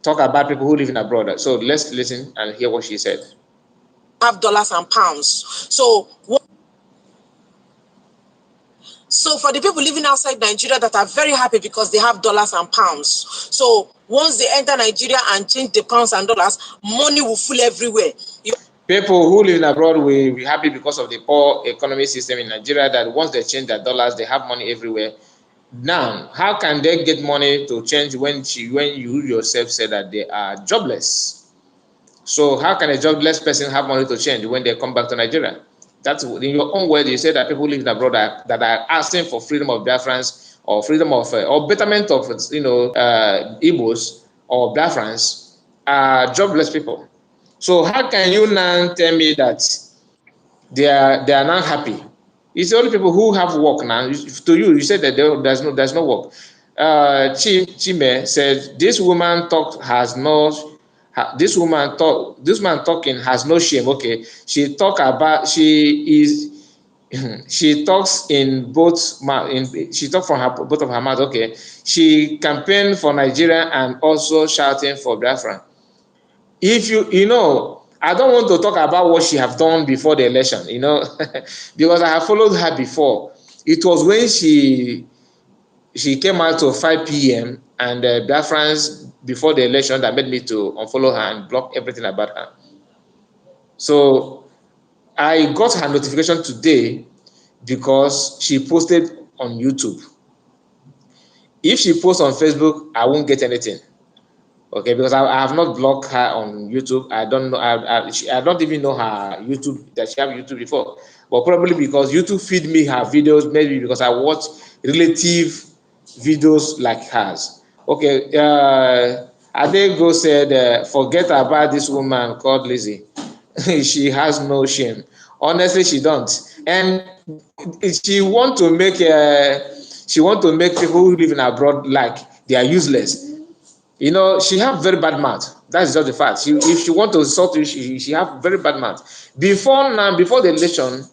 talk about people who live in abroad. So let's listen and hear what she said. Have dollars and pounds. So for the people living outside Nigeria that are very happy because they have dollars and pounds. So once they enter Nigeria and change the pounds and dollars, money will flow everywhere. People who live in abroad will be happy because of the poor economic system in Nigeria that once they change their dollars, they have money everywhere. Now, how can they get money to change when you yourself said that they are jobless? So how can a jobless person have money to change when they come back to Nigeria? That's in your own words. You say that people living abroad that are asking for freedom of Biafrans or freedom of or betterment of Igbos or Biafrans are jobless people. So how can you now tell me that they are not happy? It's the only people who have work now. To you, you said that there's no work. Chime said this woman talking has no shame. Okay, she talks in both she talks from both of her mouth. Okay, she campaigned for Nigeria and also shouting for Biafra. If I don't want to talk about what she have done before the election, because I have followed her before. It was when she came out to 5 p.m. and Biafrans before the election that made me to unfollow her and block everything about her. So I got her notification today because she posted on YouTube. If she posts on Facebook, I won't get anything. Okay, because I have not blocked her on YouTube. I don't know. I don't even know her YouTube, that she have YouTube before. But probably because YouTube feed me her videos, maybe because I watch relative videos like hers. Okay, Adego said, forget about this woman called Lizzie. She has no shame. Honestly, she don't. And she want to make she want to make people who live in abroad like they are useless. You know, she have very bad mouth. That's just the fact. If she want to insult you, she have very bad mouth. Before the election,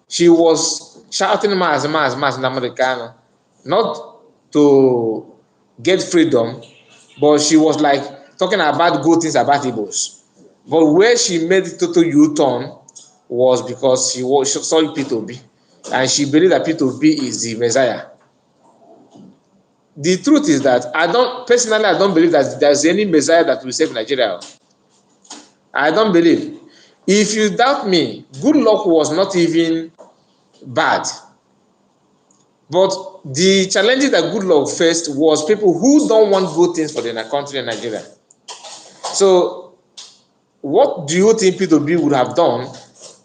she was shouting mass, Kanu, not to get freedom, but she was like talking about good things about Igbos. But where she made total U-turn was because she saw P2B, and she believed that P2B is the Messiah. The truth is that I don't believe that there's any Messiah that will save Nigeria. I don't believe. If you doubt me, good luck was not even bad. But the challenges that good luck faced was people who don't want good things for the country in Nigeria. So what do you think P2B would have done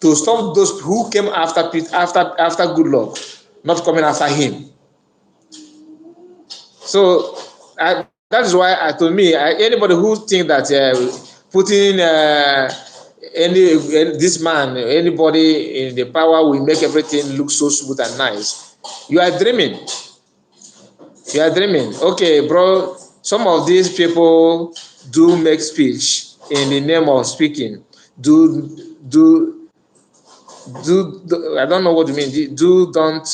to stop those who came after good luck not coming after him? So that is why, to me, anybody who think that putting this man, anybody in the power will make everything look so smooth and nice, you are dreaming. You are dreaming. Okay, bro. Some of these people do make speech in the name of speaking. I don't know what you mean. Don't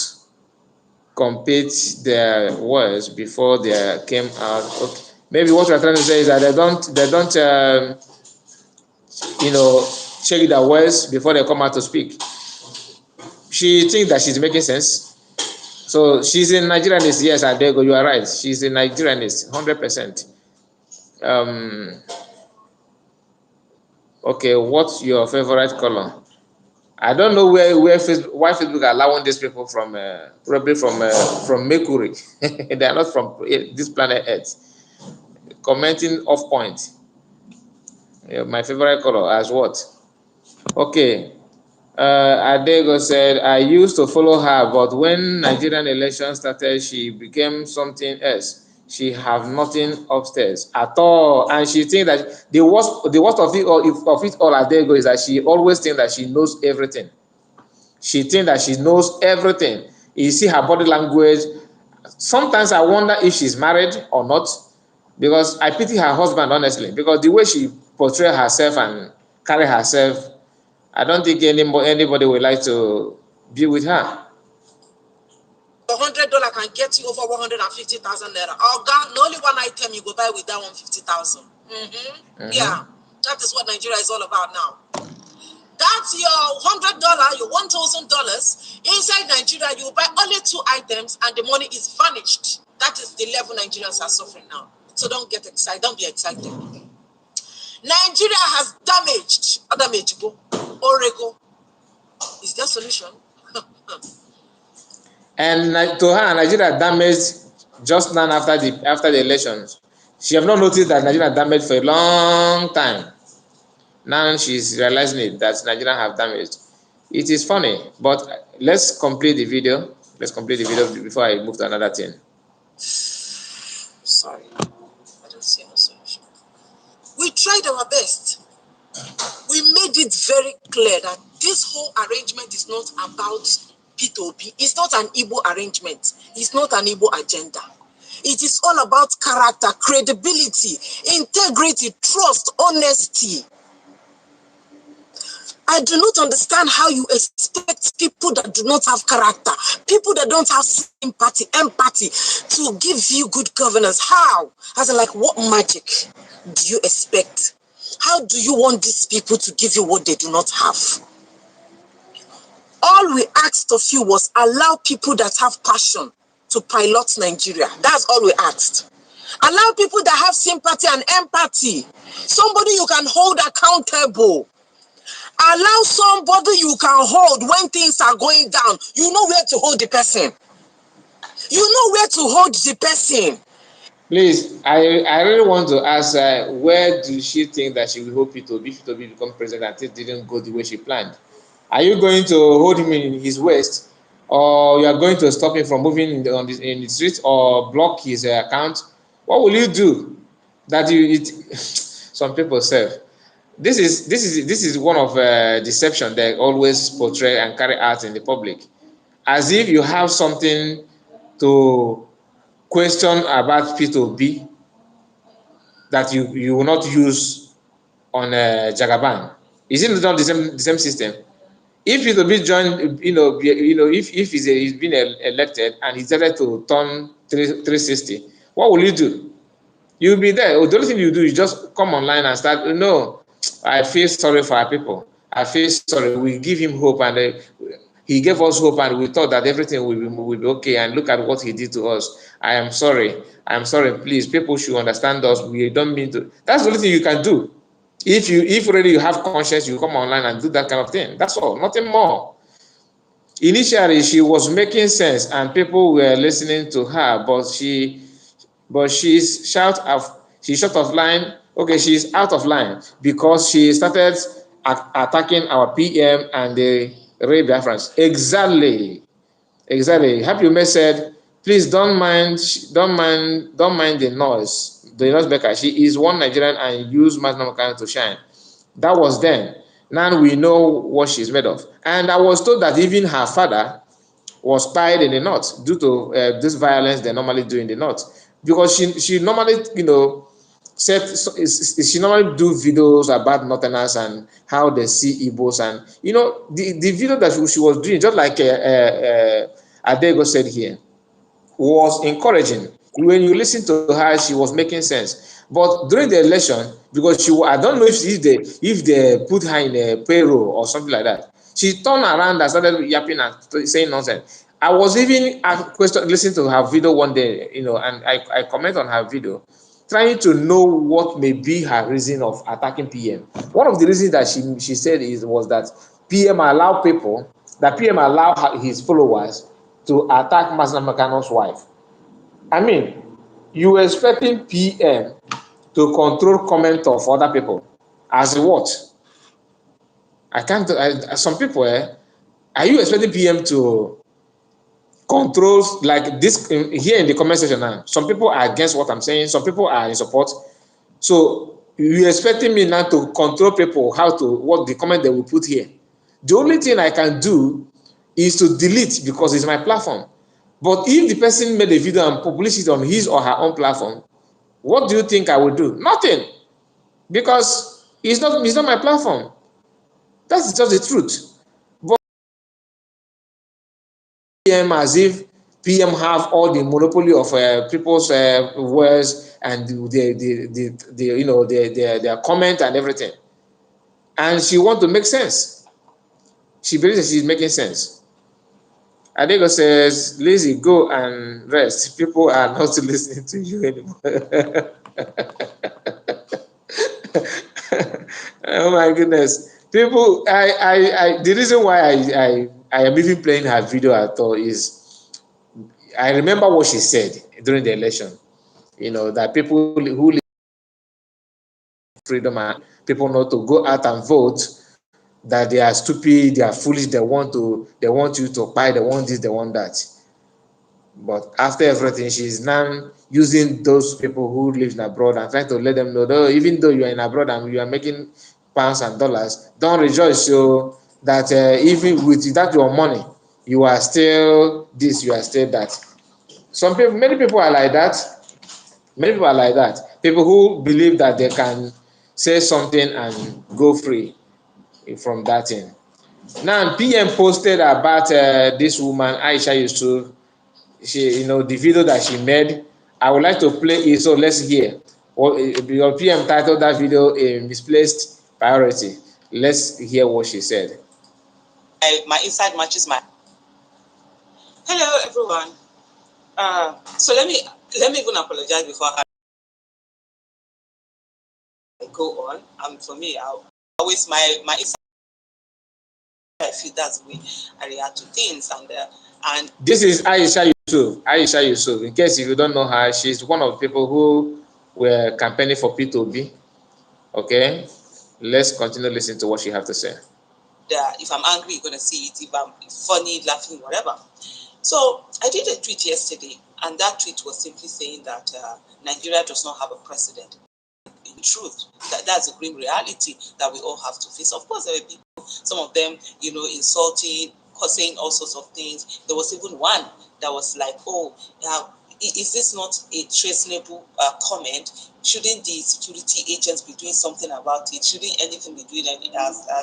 compete their words before they came out. Okay. Maybe what you're trying to say is that they don't check their words before they come out to speak. She thinks that she's making sense. So she's a Nigerianist. Yes, Adego, you are right. She's a Nigerianist, 100%. Okay, what's your favorite color? I don't know why Facebook are allowing these people from probably from Mercury. They are not from this planet Earth. Commenting off point. My favorite color as what? Okay. Adego said, I used to follow her, but when Nigerian elections started, she became something else. She have nothing upstairs at all, and she thinks that the worst of it all, Adego, is that she always thinks that she knows everything. She thinks that she knows everything. You see her body language. Sometimes I wonder if she's married or not, because I pity her husband, honestly, because the way she portrays herself and carry herself, I don't think anybody would like to be with her. $100 can get you over 150,000 naira. The only one item you go buy with that 150,000. Yeah, that is what Nigeria is all about now. That's your $100, your $1,000. Inside Nigeria, you buy only 2 items and the money is vanished. That is the level Nigerians are suffering now. So don't get excited. Don't be excited. Nigeria has damaged Orego. Is there a solution? And to her, Nigeria damaged just now after the elections. She have not noticed that Nigeria damaged for a long time. Now she's realizing it, that Nigeria have damaged. It is funny, but let's complete the video. Let's complete the video before I move to another thing. Sorry, I don't see no solution. We tried our best. We made it very clear that this whole arrangement is not about P2B. It's not an Igbo arrangement. It's not an Igbo agenda. It is all about character, credibility, integrity, trust, honesty. I do not understand how you expect people that do not have character, people that don't have sympathy, empathy, to give you good governance. How? As in, like, what magic do you expect? How do you want these people to give you what they do not have? All we asked of you was allow people that have passion to pilot Nigeria. That's all we asked. Allow people that have sympathy and empathy. Somebody you can hold accountable. Allow somebody you can hold when things are going down. You know where to hold the person. You know where to hold the person. Please, I really want to ask her, where do she think that she will hold P2B become president, and it didn't go the way she planned? Are you going to hold him in his waist, or you are going to stop him from moving in the street, or block his account? What will you do? That some people say this is one of deception they always portray and carry out in the public, as if you have something to question about P2B that you will not use on Jagaban? Is it not the same system? If P2B joined, if he's been elected and he decided to turn 360, what will you do? You'll be there. The only thing you do is just come online and start. No, I feel sorry for our people. I feel sorry. We give him hope, and he gave us hope, and we thought that everything will be okay. And look at what he did to us. I am sorry. I am sorry. Please, people should understand us. We don't mean to. That's the only thing you can do. If already you have conscience, you come online and do that kind of thing. That's all. Nothing more. Initially, she was making sense, and people were listening to her, but she's short of line. Okay, she's out of line because she started attacking our PM and the Ray Biafrans. Exactly. Happy Ume said, please don't mind the noise. The noise maker. She is one Nigerian and use Masnam Kanu to shine. That was then. Now we know what she's made of. And I was told that even her father was spied in the north due to this violence they normally do in the north, because she normally she normally do videos about northerners and how they see Igbos, and the video that she was doing, just like Adego said here, was encouraging. When you listen to her, she was making sense. But during the election, because I don't know if they put her in a payroll or something like that, she turned around and started yapping and saying nonsense. I was even listening to her video one day, and I comment on her video, trying to know what may be her reason of attacking PM. One of the reasons that she said was that PM allow his followers to attack Masna Makano's wife. I mean, you were expecting PM to control comment of other people. As what? Some people, are you expecting PM to control like this here in the comment section now? Some people are against what I'm saying, some people are in support. So you're expecting me now to control people, what the comment they will put here. The only thing I can do is to delete because it's my platform. But if the person made a video and published it on his or her own platform, what do you think I will do? Nothing, because it's not my platform. That's just the truth. But PM, as if PM have all the monopoly of people's words and their comment and everything, and she want to make sense. She believes that she's making sense. Adego says, Lizzie, go and rest. People are not listening to you anymore. Oh my goodness. People, the reason why I am even playing her video at all is I remember what she said during the election. That people who live freedom and people not to go out and vote, that they are stupid, they are foolish, they want you to buy, they want this, they want that. But after everything, she's now using those people who live in abroad and trying to let them know that even though you are in abroad and you are making pounds and dollars, don't rejoice. So that even with that your money, you are still this, you are still that. Many people are like that. Many people are like that. People who believe that they can say something and go free from that thing. Now, PM posted about this woman, Aisha Yusuf. The video that she made. I would like to play it, so let's hear. Your PM titled that video a misplaced priority. Let's hear what she said. My inside matches my. Hello, everyone. So let me even apologize before I go on. For me, I always my inside. I feel that's the way I react to things, and this is Aisha Yusuf. Aisha Yusuf. In case if you don't know her, she's one of the people who were campaigning for P2B. Okay, let's continue listening to what she has to say. If I'm angry, you're gonna see it. If I'm funny, laughing, whatever. So I did a tweet yesterday, and that tweet was simply saying that Nigeria does not have a president. In truth, that's a grim reality that we all have to face. Of course, there are people, some of them, insulting saying all sorts of things. There was even one that was like, oh, is this not a treasonable comment? Shouldn't the security agents be doing something about it? Shouldn't anything be doing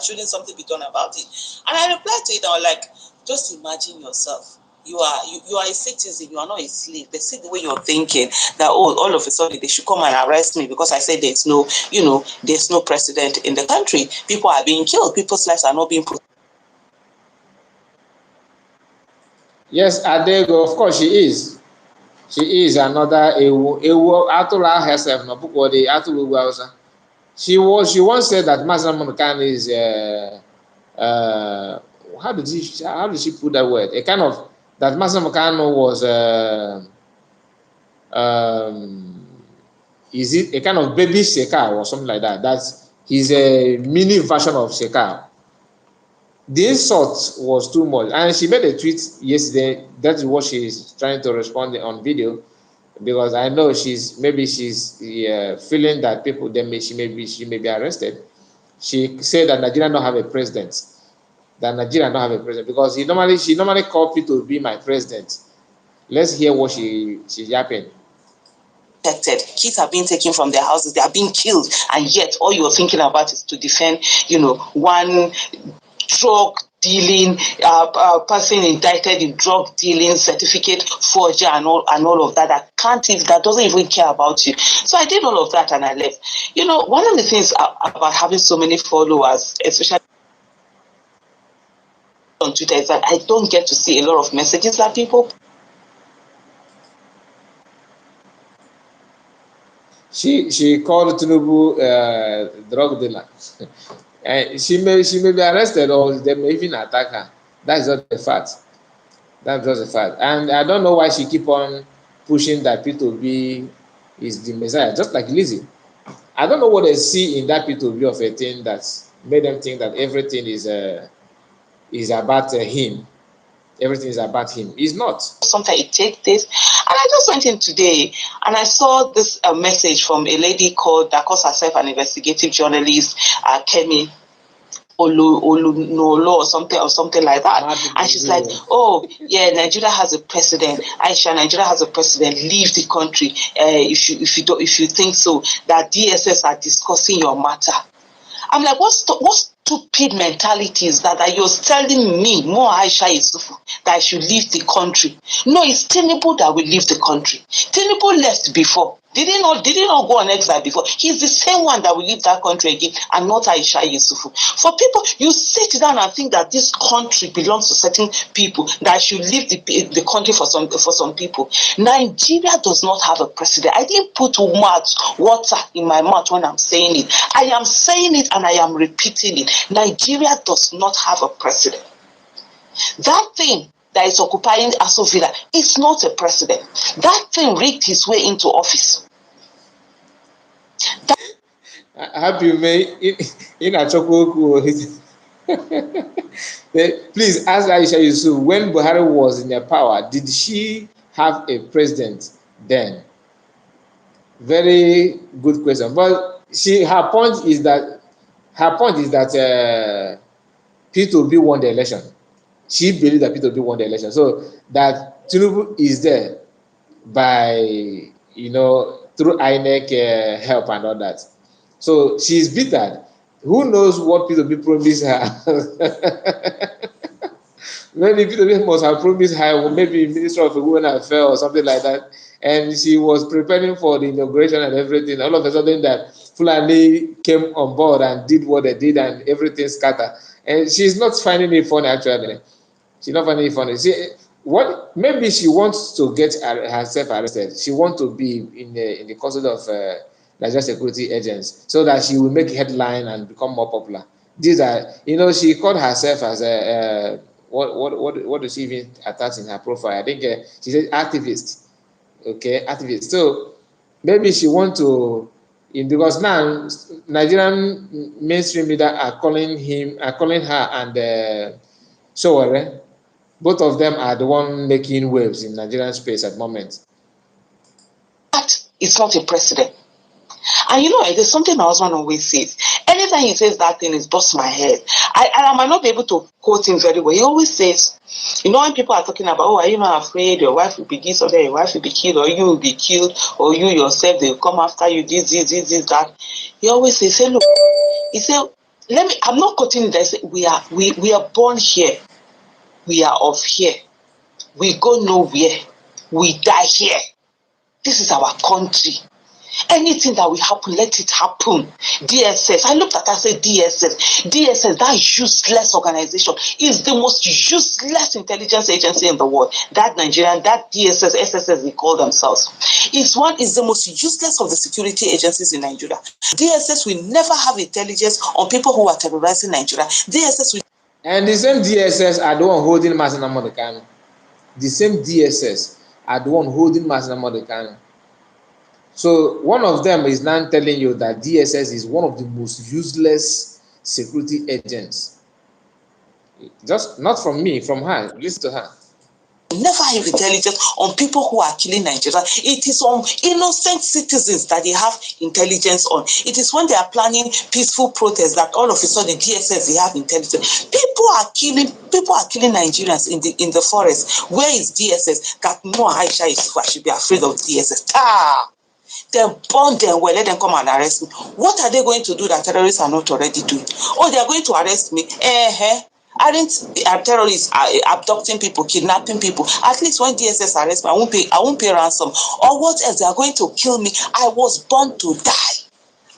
shouldn't something be done about it? And I replied to it, I was like, just imagine yourself. You are a citizen, you are not a slave. They see the way you're thinking that, oh, all of a sudden they should come and arrest me because I said there's no, there's no precedent in the country. People are being killed, people's lives are not being protected. Yes, Adego, of course she is. She is another Ewu Atula herself, no book or the Atulu. She once said that Mazda Monokan is how did she put that word? A kind of that Mazda Mokano was is it a kind of baby Sheka or something like that? That's he's a mini version of Sheka. The insult was too much, and she made a tweet yesterday. That is what she's trying to respond on video, because I know she's feeling that people she may be arrested. She said that Nigeria don't have a president. That Nigeria don't have a president because she normally called people to be my president. Let's hear what she's yapping. Protected. Kids are being taken from their houses, they are being killed, and yet all you're thinking about is to defend, one drug dealing person indicted in drug dealing, certificate forger, and all of that. That doesn't even care about you. So I did all of that and I left. One of the things about having so many followers, especially on Twitter, is that I don't get to see a lot of messages that people. She called Tinubu drug dealer. She may be arrested or they may even attack her. That's just a fact. That's just a fact. And I don't know why she keep on pushing that P2B is the Messiah, just like Lizzie. I don't know what they see in that P2B of a thing that made them think that everything is about him. Everything is about him. It's not. Sometimes it takes this. And I just went in today and I saw this message from a lady that calls herself an investigative journalist, Kemi Olunolo or something like that. And she's like, oh, yeah, Nigeria has a president. Aisha, Nigeria has a president. Leave the country. If you think so, that DSS are discussing your matter. I'm like, what stupid mentality is that you're telling me, more Aisha Yusufu, that I should leave the country? No, it's Tinubu that will leave the country. Tinubu left before. Did he not go on exile before? He's the same one that will leave that country again, and not Aisha Yusufu. For people, you sit down and think that this country belongs to certain people, that I should leave the country for some people. Nigeria does not have a president. I didn't put water in my mouth when I'm saying it. I am saying it and I am repeating it. Nigeria does not have a president. That thing that is occupying Aso Villa is not a president. That thing rigged his way into office. Happy May in a chocolate. Please ask Aisha Yusuf, when Buhari was in the power, did she have a president then? Very good question. But her point is that P2B won the election. She believed that P2B won the election. So that Tinubu is there by, through INEC help and all that. So she's bitter. Who knows what P2B promised her? Maybe P2B must have promised her, maybe Minister of Women Affairs or something like that. And she was preparing for the inauguration and everything. All of a sudden that Fulani came on board and did what they did and everything scattered. And she's not finding it funny, actually. She's not finding it funny. Maybe she wants to get herself arrested. She wants to be in the custody of Nigerian security agents so that she will make headline and become more popular. These are, she called herself as a what does she even attach in her profile? I think she said activist. Okay, activist. So maybe she wants to, because now Nigerian mainstream media are calling her and Sowore. Both of them are the one making waves in Nigerian space at the moment. That is not a precedent. And there's something my husband always says. Anytime he says that thing, it busts my head. I might not be able to quote him very well. He always says, you know, when people are talking about, oh, are you not afraid your wife will be this or that, your wife will be killed, or you will be killed, or you yourself, they will come after you, this, that. He always says, say, look, he said, I'm not quoting this. We are born here. We are of here. We go nowhere. We die here. This is our country. Anything that will happen, let it happen. DSS, I looked at that, I said DSS, that useless organization, is the most useless intelligence agency in the world. That Nigerian, that DSS, SSS, they call themselves, is the most useless of the security agencies in Nigeria. DSS will never have intelligence on people who are terrorizing Nigeria. DSS will. And the same DSS are the one holding Mazen Amodi Kanu. The same DSS are the one holding Mazen Amodi Kanu. So one of them is now telling you that DSS is one of the most useless security agents. Just not from me, from her. Listen to her. Never have intelligence on people who are killing Nigeria. It is on innocent citizens that they have intelligence on. It is when they are planning peaceful protests that all of a sudden DSS they have intelligence. People are killing Nigerians in the forest. Where is DSS? That no Aisha Yusufa should be afraid of DSS. Then burn them well, let them come and arrest me. What are they going to do that terrorists are not already doing? Oh, they are going to arrest me. Aren't terrorists abducting people, kidnapping people? At least when DSS arrest me, I won't pay ransom. Or what else? They are going to kill me. I was born to die.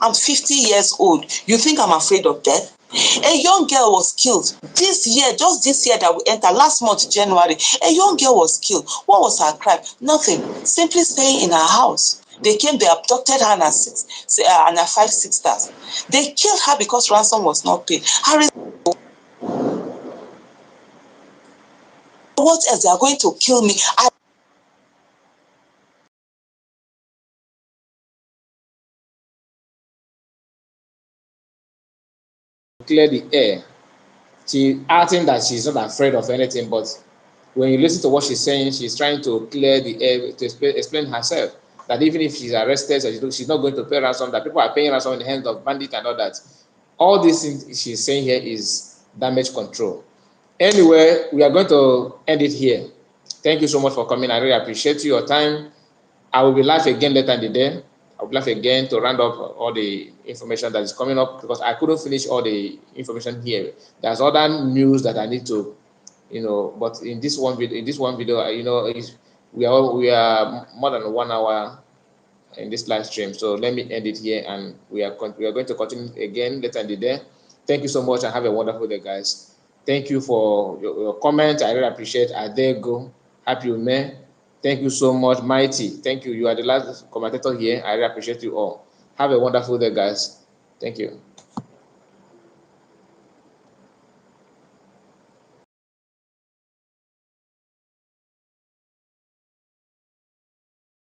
I'm 50 years old. You think I'm afraid of death? A young girl was killed this year, just this year that we entered, last month, January. A young girl was killed. What was her crime? Nothing. Simply staying in her house. They came, they abducted her and her 5 sisters. They killed her because ransom was not paid. What else? They are going to kill me. Clear the air. She acting that she's not afraid of anything, but when you listen to what she's saying, she's trying to clear the air to explain herself that even if she's arrested, she's not going to pay ransom, that people are paying ransom in the hands of bandits and all that. All these things she's saying here is damage control. Anyway, we are going to end it here. Thank you so much for coming. I really appreciate your time. I will be live again later in the day. I'll be live again to round up all the information that is coming up, because I couldn't finish all the information here. There's other news that I need to, but in this one video, we are more than 1 hour in this live stream. So let me end it here, and we are going to continue again later in the day. Thank you so much, and have a wonderful day, guys. Thank you for your comment. I really appreciate it. Adego, happy May. Thank you so much, Mighty. Thank you. You are the last commentator here. I really appreciate you all. Have a wonderful day, guys. Thank you.